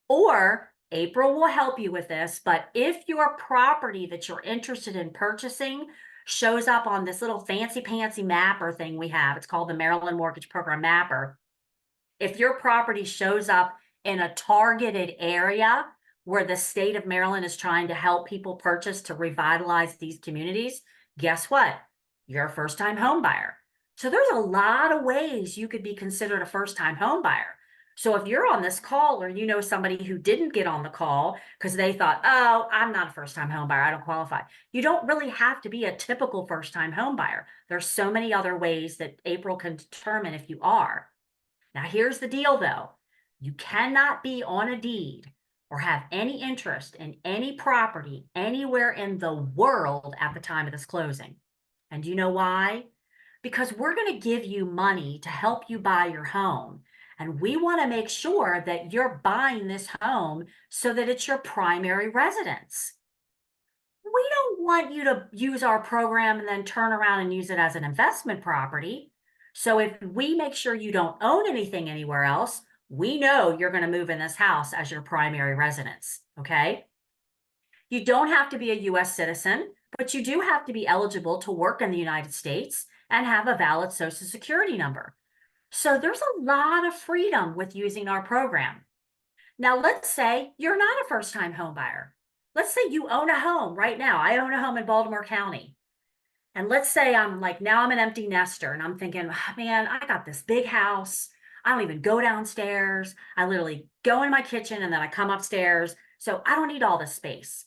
Or April will help you with this, but if your property that you're interested in purchasing shows up on this little fancy pantsy mapper thing we have, it's called the Maryland Mortgage Program Mapper. If your property shows up in a targeted area where the state of Maryland is trying to help people purchase to revitalize these communities, guess what? You're a first-time home buyer. So there's a lot of ways you could be considered a first-time home buyer. So if you're on this call or you know somebody who didn't get on the call because they thought, oh, I'm not a first-time home buyer, I don't qualify. You don't really have to be a typical first-time home buyer. There's so many other ways that April can determine if you are. Now, here's the deal, though. You cannot be on a deed or have any interest in any property anywhere in the world at the time of this closing. And do you know why? Because we're going to give you money to help you buy your home. And we want to make sure that you're buying this home so that it's your primary residence. We don't want you to use our program and then turn around and use it as an investment property. So if we make sure you don't own anything anywhere else, we know you're going to move in this house as your primary residence, okay? You don't have to be a U.S. citizen, but you do have to be eligible to work in the United States and have a valid Social Security number. So there's a lot of freedom with using our program. Now, let's say you're not a first-time home buyer. Let's say you own a home right now. I own a home in Baltimore County. And let's say now I'm an empty nester and I'm thinking, oh, man, I got this big house. I don't even go downstairs. I literally go in my kitchen and then I come upstairs. So I don't need all this space.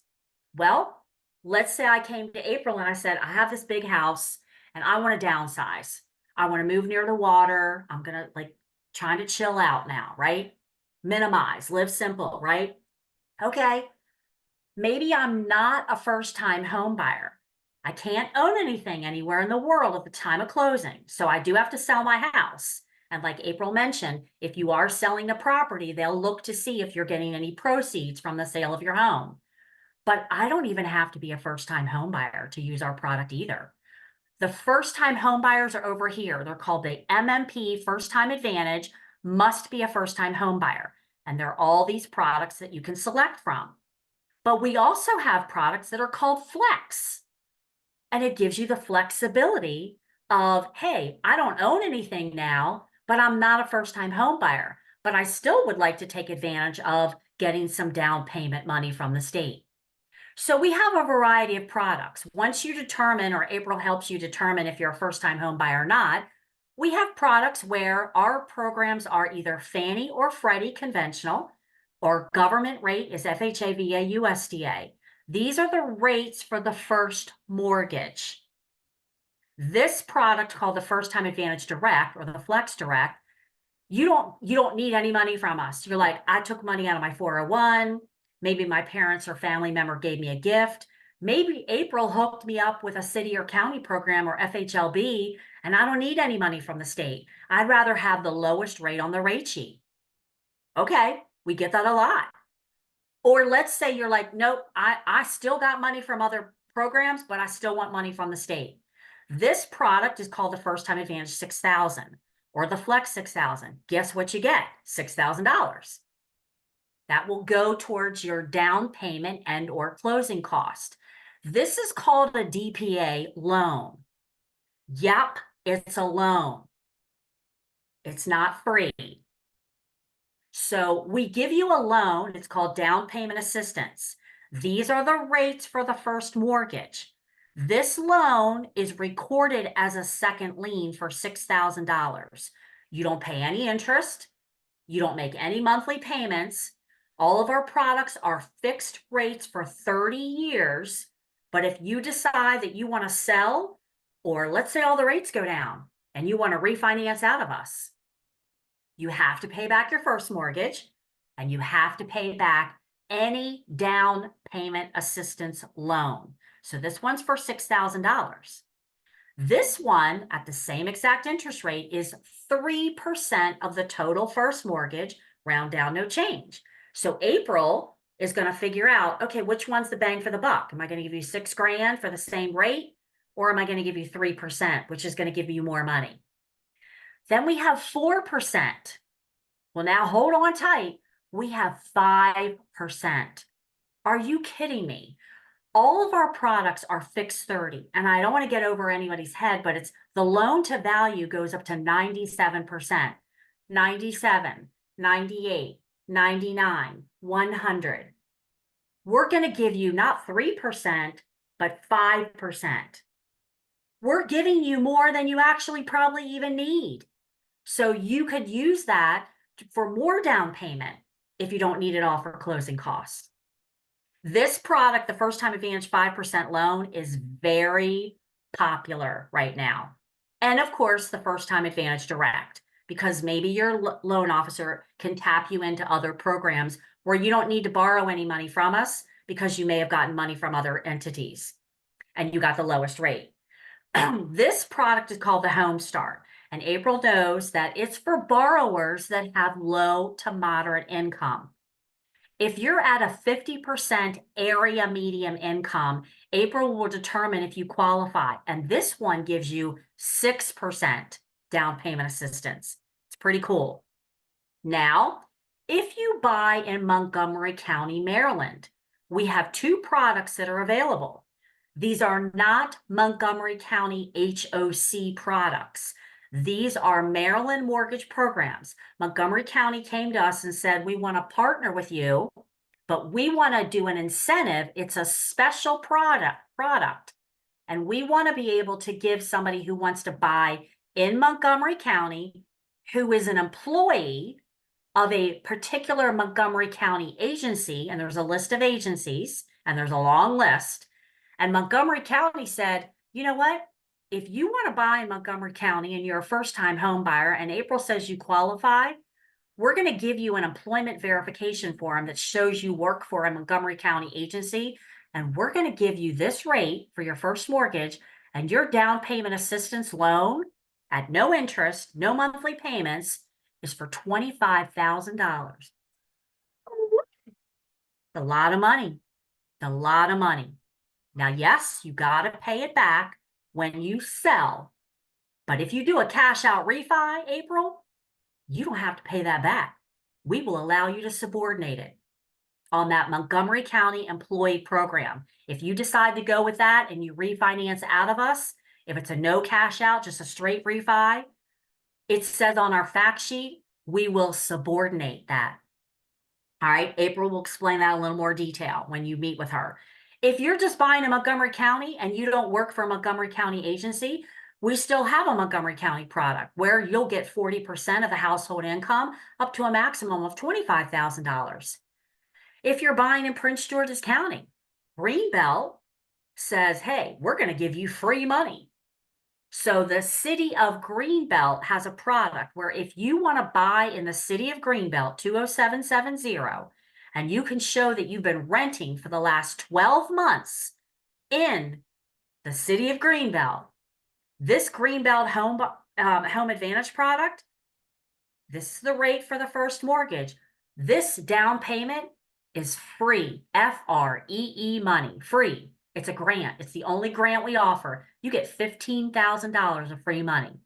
Well, let's say I came to April and I said, I have this big house and I want to downsize. I want to move near the water. I'm going to trying to chill out now, right? Minimize, live simple, right? Okay. Maybe I'm not a first-time home buyer. I can't own anything anywhere in the world at the time of closing. So I do have to sell my house. And like April mentioned, if you are selling a property, they'll look to see if you're getting any proceeds from the sale of your home. But I don't even have to be a first-time home buyer to use our product either. The first-time home buyers are over here. They're called the MMP First Time Advantage, must be a first-time home buyer. And there are all these products that you can select from. But we also have products that are called Flex. And it gives you the flexibility of, hey, I don't own anything now, but I'm not a first-time home buyer, but I still would like to take advantage of getting some down payment money from the state. So we have a variety of products. Once you determine, or April helps you determine if you're a first-time home buyer or not, we have products where our programs are either Fannie or Freddie conventional, or government rate is FHA, VA, USDA. These are the rates for the first mortgage. This product called the First Time Advantage Direct or the Flex Direct, you don't need any money from us. You're like, I took money out of my 401. Maybe my parents or family member gave me a gift. Maybe April hooked me up with a city or county program or FHLB, and I don't need any money from the state. I'd rather have the lowest rate on the rate sheet. Okay, we get that a lot. Or let's say you're like, nope, I still got money from other programs, but I still want money from the state. This product is called the First Time Advantage 6,000 or the Flex 6,000. Guess what you get? $6,000. That will go towards your down payment and or closing cost. This is called a DPA loan. Yep, it's a loan. It's not free. So we give you a loan. It's called down payment assistance. These are the rates for the first mortgage. This loan is recorded as a second lien for $6,000. You don't pay any interest. You don't make any monthly payments. All of our products are fixed rates for 30 years. But if you decide that you want to sell, or let's say all the rates go down and you want to refinance out of us, you have to pay back your first mortgage and you have to pay back any down payment assistance loan. So this one's for $6,000. This one at the same exact interest rate is 3% of the total first mortgage, round down, no change. So April is going to figure out, okay, which one's the bang for the buck? Am I going to give you $6,000 for the same rate? Or am I going to give you 3%, which is going to give you more money? Then we have 4%. Well, now hold on tight. We have 5%. Are you kidding me? All of our products are fixed 30. And I don't want to get over anybody's head, but it's the loan to value goes up to 97%, 97, 98, 99, 100. We're going to give you not 3%, but 5%. We're giving you more than you actually probably even need. So you could use that for more down payment if you don't need it all for closing costs. This product, the First Time Advantage 5% loan, is very popular right now. And of course, the First Time Advantage Direct, because maybe your loan officer can tap you into other programs where you don't need to borrow any money from us because you may have gotten money from other entities and you got the lowest rate. This product is called the Home Start. And April knows that it's for borrowers that have low to moderate income. If you're at a 50% area median income, April will determine if you qualify. And this one gives you 6% down payment assistance. It's pretty cool. Now, if you buy in Montgomery County, Maryland, we have two products that are available. These are not Montgomery County HOC products. These are Maryland mortgage programs. Montgomery County came to us and said, we want to partner with you, but we want to do an incentive. It's a special product. And we want to be able to give somebody who wants to buy in Montgomery County, who is an employee of a particular Montgomery County agency, and there's a list of agencies, and there's a long list. And Montgomery County said, you know what? If you want to buy in Montgomery County and you're a first-time home buyer and April says you qualify, we're going to give you an employment verification form that shows you work for a Montgomery County agency, and we're going to give you this rate for your first mortgage, and your down payment assistance loan at no interest, no monthly payments is for $25,000. A lot of money, a lot of money. Now, yes, you got to pay it back when you sell. But if you do a cash out refi, April, you don't have to pay that back. We will allow you to subordinate it on that Montgomery County employee program. If you decide to go with that and you refinance out of us, if it's a no cash out, just a straight refi, it says on our fact sheet, we will subordinate that. All right, April will explain that in a little more detail when you meet with her. If you're just buying in Montgomery County and you don't work for a Montgomery County agency, we still have a Montgomery County product where you'll get 40% of the household income up to a maximum of $25,000. If you're buying in Prince George's County, Greenbelt says, hey, we're going to give you free money. So the city of Greenbelt has a product where if you want to buy in the city of Greenbelt, 20770, and you can show that you've been renting for the last 12 months in the city of Greenbelt, this Greenbelt Home Advantage product, this is the rate for the first mortgage. This down payment is free, F-R-E-E money, free. It's a grant. It's the only grant we offer. You get $15,000 of free money.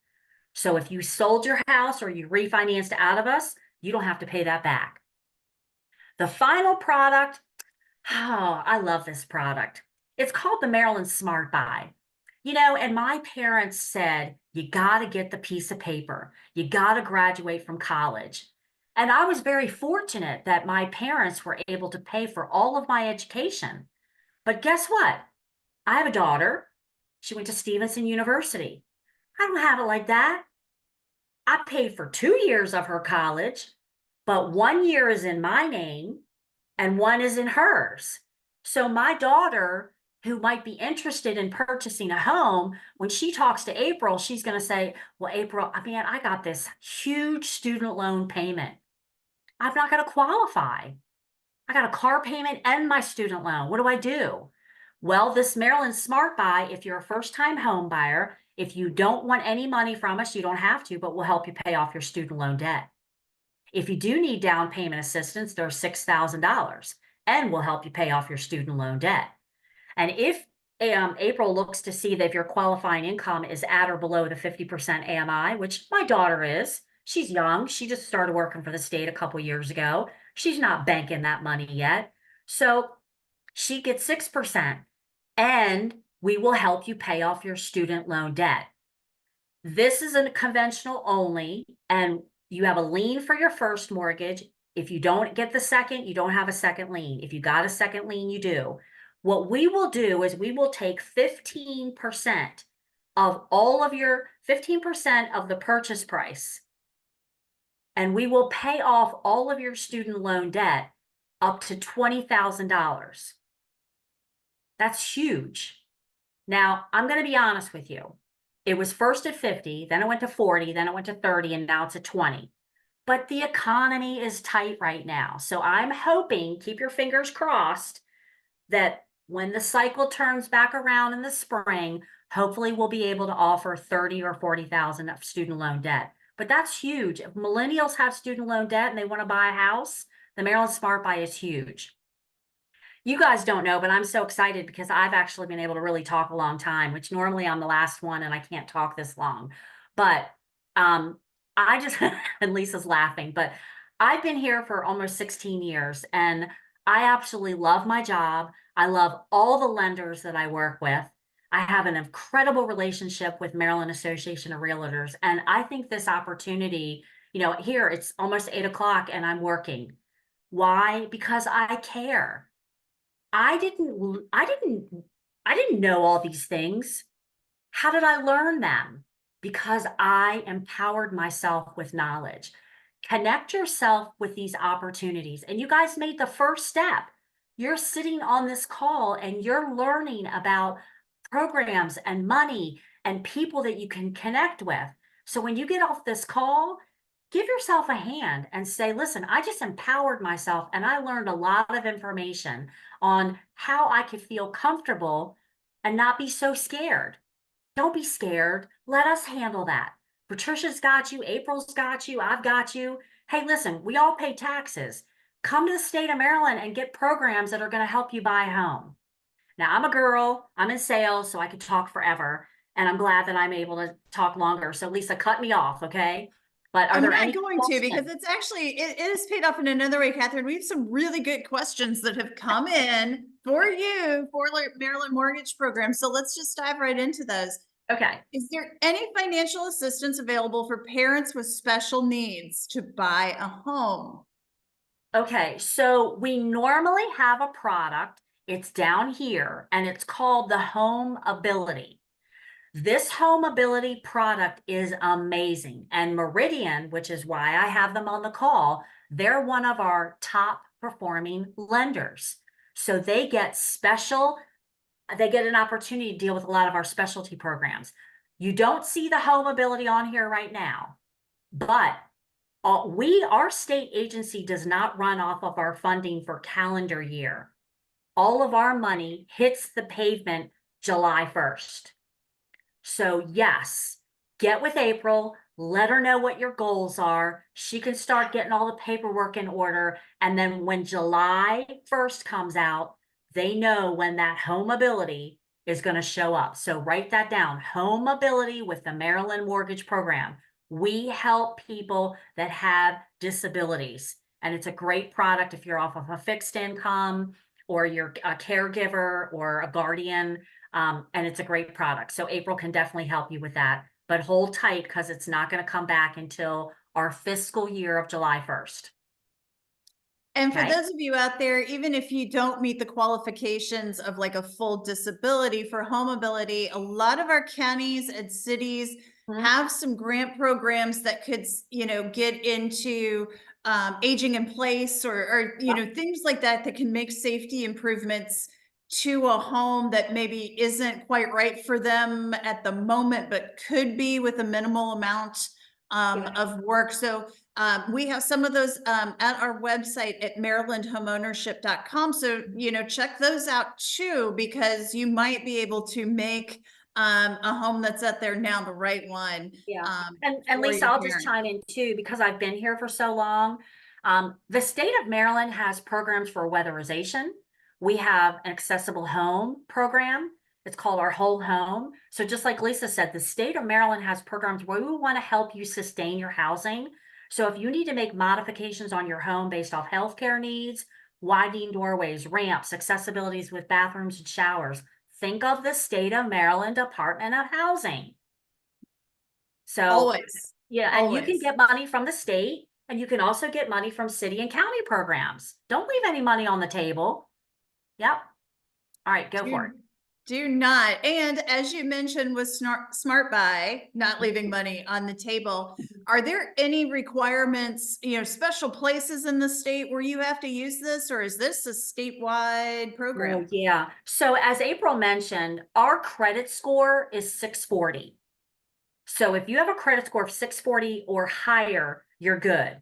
So if you sold your house or you refinanced out of us, you don't have to pay that back. The final product, oh, I love this product. It's called the Maryland Smart Buy. You know, and my parents said, you got to get the piece of paper. You got to graduate from college. And I was very fortunate that my parents were able to pay for all of my education. But guess what? I have a daughter. She went to Stevenson University. I don't have it like that. I paid for 2 years of her college, but 1 year is in my name and 1 is in hers. So my daughter, who might be interested in purchasing a home, when she talks to April, she's going to say, well, April, man, I got this huge student loan payment. I'm not going to qualify. I got a car payment and my student loan. What do I do? Well, this Maryland Smart Buy, if you're a first-time home buyer, If you don't want any money from us, you don't have to, but we'll help you pay off your student loan debt. If you do need down payment assistance, there's $6,000 and we'll help you pay off your student loan debt. And if April looks to see that if your qualifying income is at or below the 50% AMI, which my daughter is, she's young. She just started working for the state a couple years ago. She's not banking that money yet. So she gets 6% and we will help you pay off your student loan debt. This is a conventional only, and you have a lien for your first mortgage. If you don't get the second, you don't have a second lien. If you got a second lien, you do. What we will do is we will take 15% of all of your 15% of the purchase price, and we will pay off all of your student loan debt up to $20,000. That's huge. Now, I'm going to be honest with you. It was first at 50, then it went to 40, then it went to 30, and now it's at 20. But the economy is tight right now. So I'm hoping, keep your fingers crossed, that when the cycle turns back around in the spring, hopefully we'll be able to offer 30 or 40,000 of student loan debt. But that's huge. If millennials have student loan debt and they want to buy a house, the Maryland Smart Buy is huge. You guys don't know, but I'm so excited because I've actually been able to really talk a long time, which normally I'm the last one and I can't talk this long. But I just, and Lisa's laughing, but I've been here for almost 16 years and I absolutely love my job. I love all the lenders that I work with. I have an incredible relationship with Maryland Association of Realtors. And I think this opportunity, you know, here it's almost 8 o'clock and I'm working. Why? Because I care. I didn't know all these things. How did I learn them? Because I empowered myself with knowledge. Connect yourself with these opportunities. And you guys made the first step. You're sitting on this call and you're learning about programs and money and people that you can connect with. So when you get off this call, give yourself a hand and say, listen, I just empowered myself and I learned a lot of information on how I could feel comfortable and not be so scared. Don't be scared. Let us handle that. Patricia's got you. April's got you. I've got you. Hey, listen, we all pay taxes. Come to the state of Maryland and get programs that are going to help you buy a home. Now, I'm a girl. I'm in sales, so I could talk forever. And I'm glad that I'm able to talk longer. So Lisa, cut me off, okay? But are I'm there not any going to, questions? because it's actually, it is paid off in another way, Catherine. We have some really good questions that have come in for you for Maryland Mortgage Program. So let's just dive right into those. Okay. Is there any financial assistance available for parents with special needs to buy a home? Okay, so we normally have a product. It's down here, and it's called the Home Ability. This Home Ability product is amazing. And Meridian, which is why I have them on the call, they're one of our top performing lenders. So they get an opportunity to deal with a lot of our specialty programs. You don't see the Home Ability on here right now, but our state agency does not run off of our funding for calendar year. All of our money hits the pavement July 1st. So yes, get with April, let her know what your goals are. She can start getting all the paperwork in order. And then when July 1st comes out, they know when that Home Ability is going to show up. So write that down, Home Ability with the Maryland Mortgage Program. We help people that have disabilities. And it's a great product if you're off of a fixed income or you're a caregiver or a guardian. And it's a great product. So April can definitely help you with that. But hold tight because it's not going to come back until our fiscal year of July 1st. And for Okay. those of you out there, even if you don't meet the qualifications of like a full disability for Home Ability, a lot of our counties and cities have some grant programs that could, you know, get into aging in place or you know, things like that that can make safety improvements to a home that maybe isn't quite right for them at the moment, but could be with a minimal amount of work. So we have some of those at our website at marylandhomeownership.com. So, you know, check those out too, because you might be able to make a home that's out there now, the right one. Yeah. And for Lisa, your I'll just parent. chime in too, because I've been here for so long. The state of Maryland has programs for weatherization. We have an accessible home program. It's called our whole home. So just like Lisa said, the state of Maryland has programs where we want to help you sustain your housing. So if you need to make modifications on your home based off healthcare needs, widening doorways, ramps, accessibilities with bathrooms and showers, think of the state of Maryland Department of Housing. So Always. yeah, and you can always. get money from the state, and you can also get money from city and county programs. Don't leave any money on the table. Yep. All right, go for it. Do not. And as you mentioned with Smart Buy, not leaving money on the table, are there any requirements, special places in the state where you have to use this, or is this a statewide program? Oh, yeah. So as April mentioned, our credit score is 640. So if you have a credit score of 640 or higher, you're good.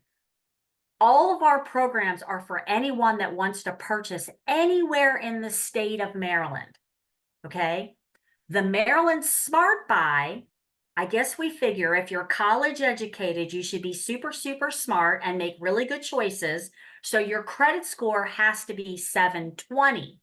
All of our programs are for anyone that wants to purchase anywhere in the state of Maryland. Okay. The Maryland Smart Buy, I guess we figure if you're college educated, you should be super, super smart and make really good choices. So your credit score has to be 720.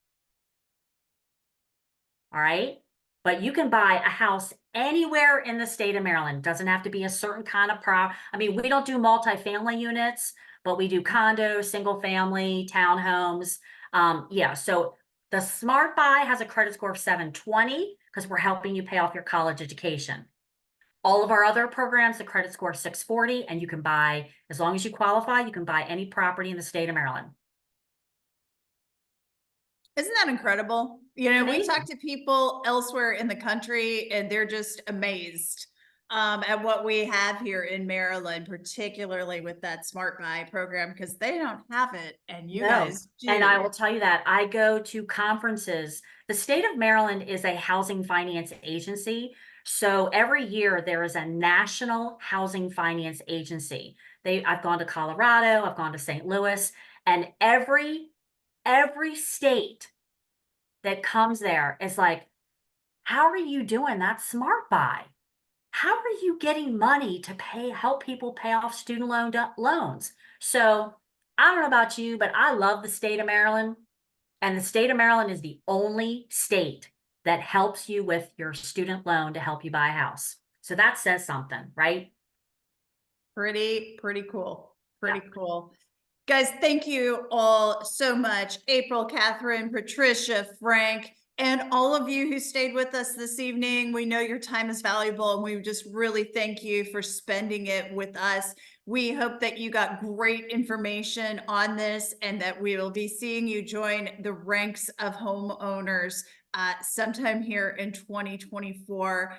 All right. But you can buy a house anywhere in the state of Maryland. Doesn't have to be a certain kind of I mean, we don't do multifamily units, but we do condos, single family, townhomes. Yeah. So the Smart Buy has a credit score of 720 because we're helping you pay off your college education. All of our other programs, the credit score is 640, and you can buy, as long as you qualify, you can buy any property in the state of Maryland. Isn't that incredible? We Amazing. talk to people elsewhere in the country and they're just amazed at what we have here in Maryland, particularly with that Smart Buy program, because they don't have it and you No. guys do. And I will tell you that I go to conferences. The state of Maryland is a housing finance agency. So every year there is a national housing finance agency. I've gone to Colorado, I've gone to St. Louis, and every state that comes there is like, how are you doing that Smart Buy? How are you getting money to help people pay off student loans? So I don't know about you, but I love the state of Maryland. And the state of Maryland is the only state that helps you with your student loan to help you buy a house. So that says something, right? Pretty cool. Pretty cool. Guys, thank you all so much. April, Catherine, Patricia, Frank, and all of you who stayed with us this evening. We know your time is valuable and we just really thank you for spending it with us. We hope that you got great information on this and that we will be seeing you join the ranks of homeowners sometime here in 2024.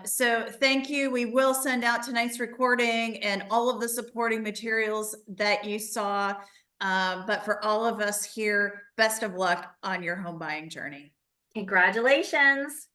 So thank you. We will send out tonight's recording and all of the supporting materials that you saw. But for all of us here, best of luck on your home buying journey. Congratulations.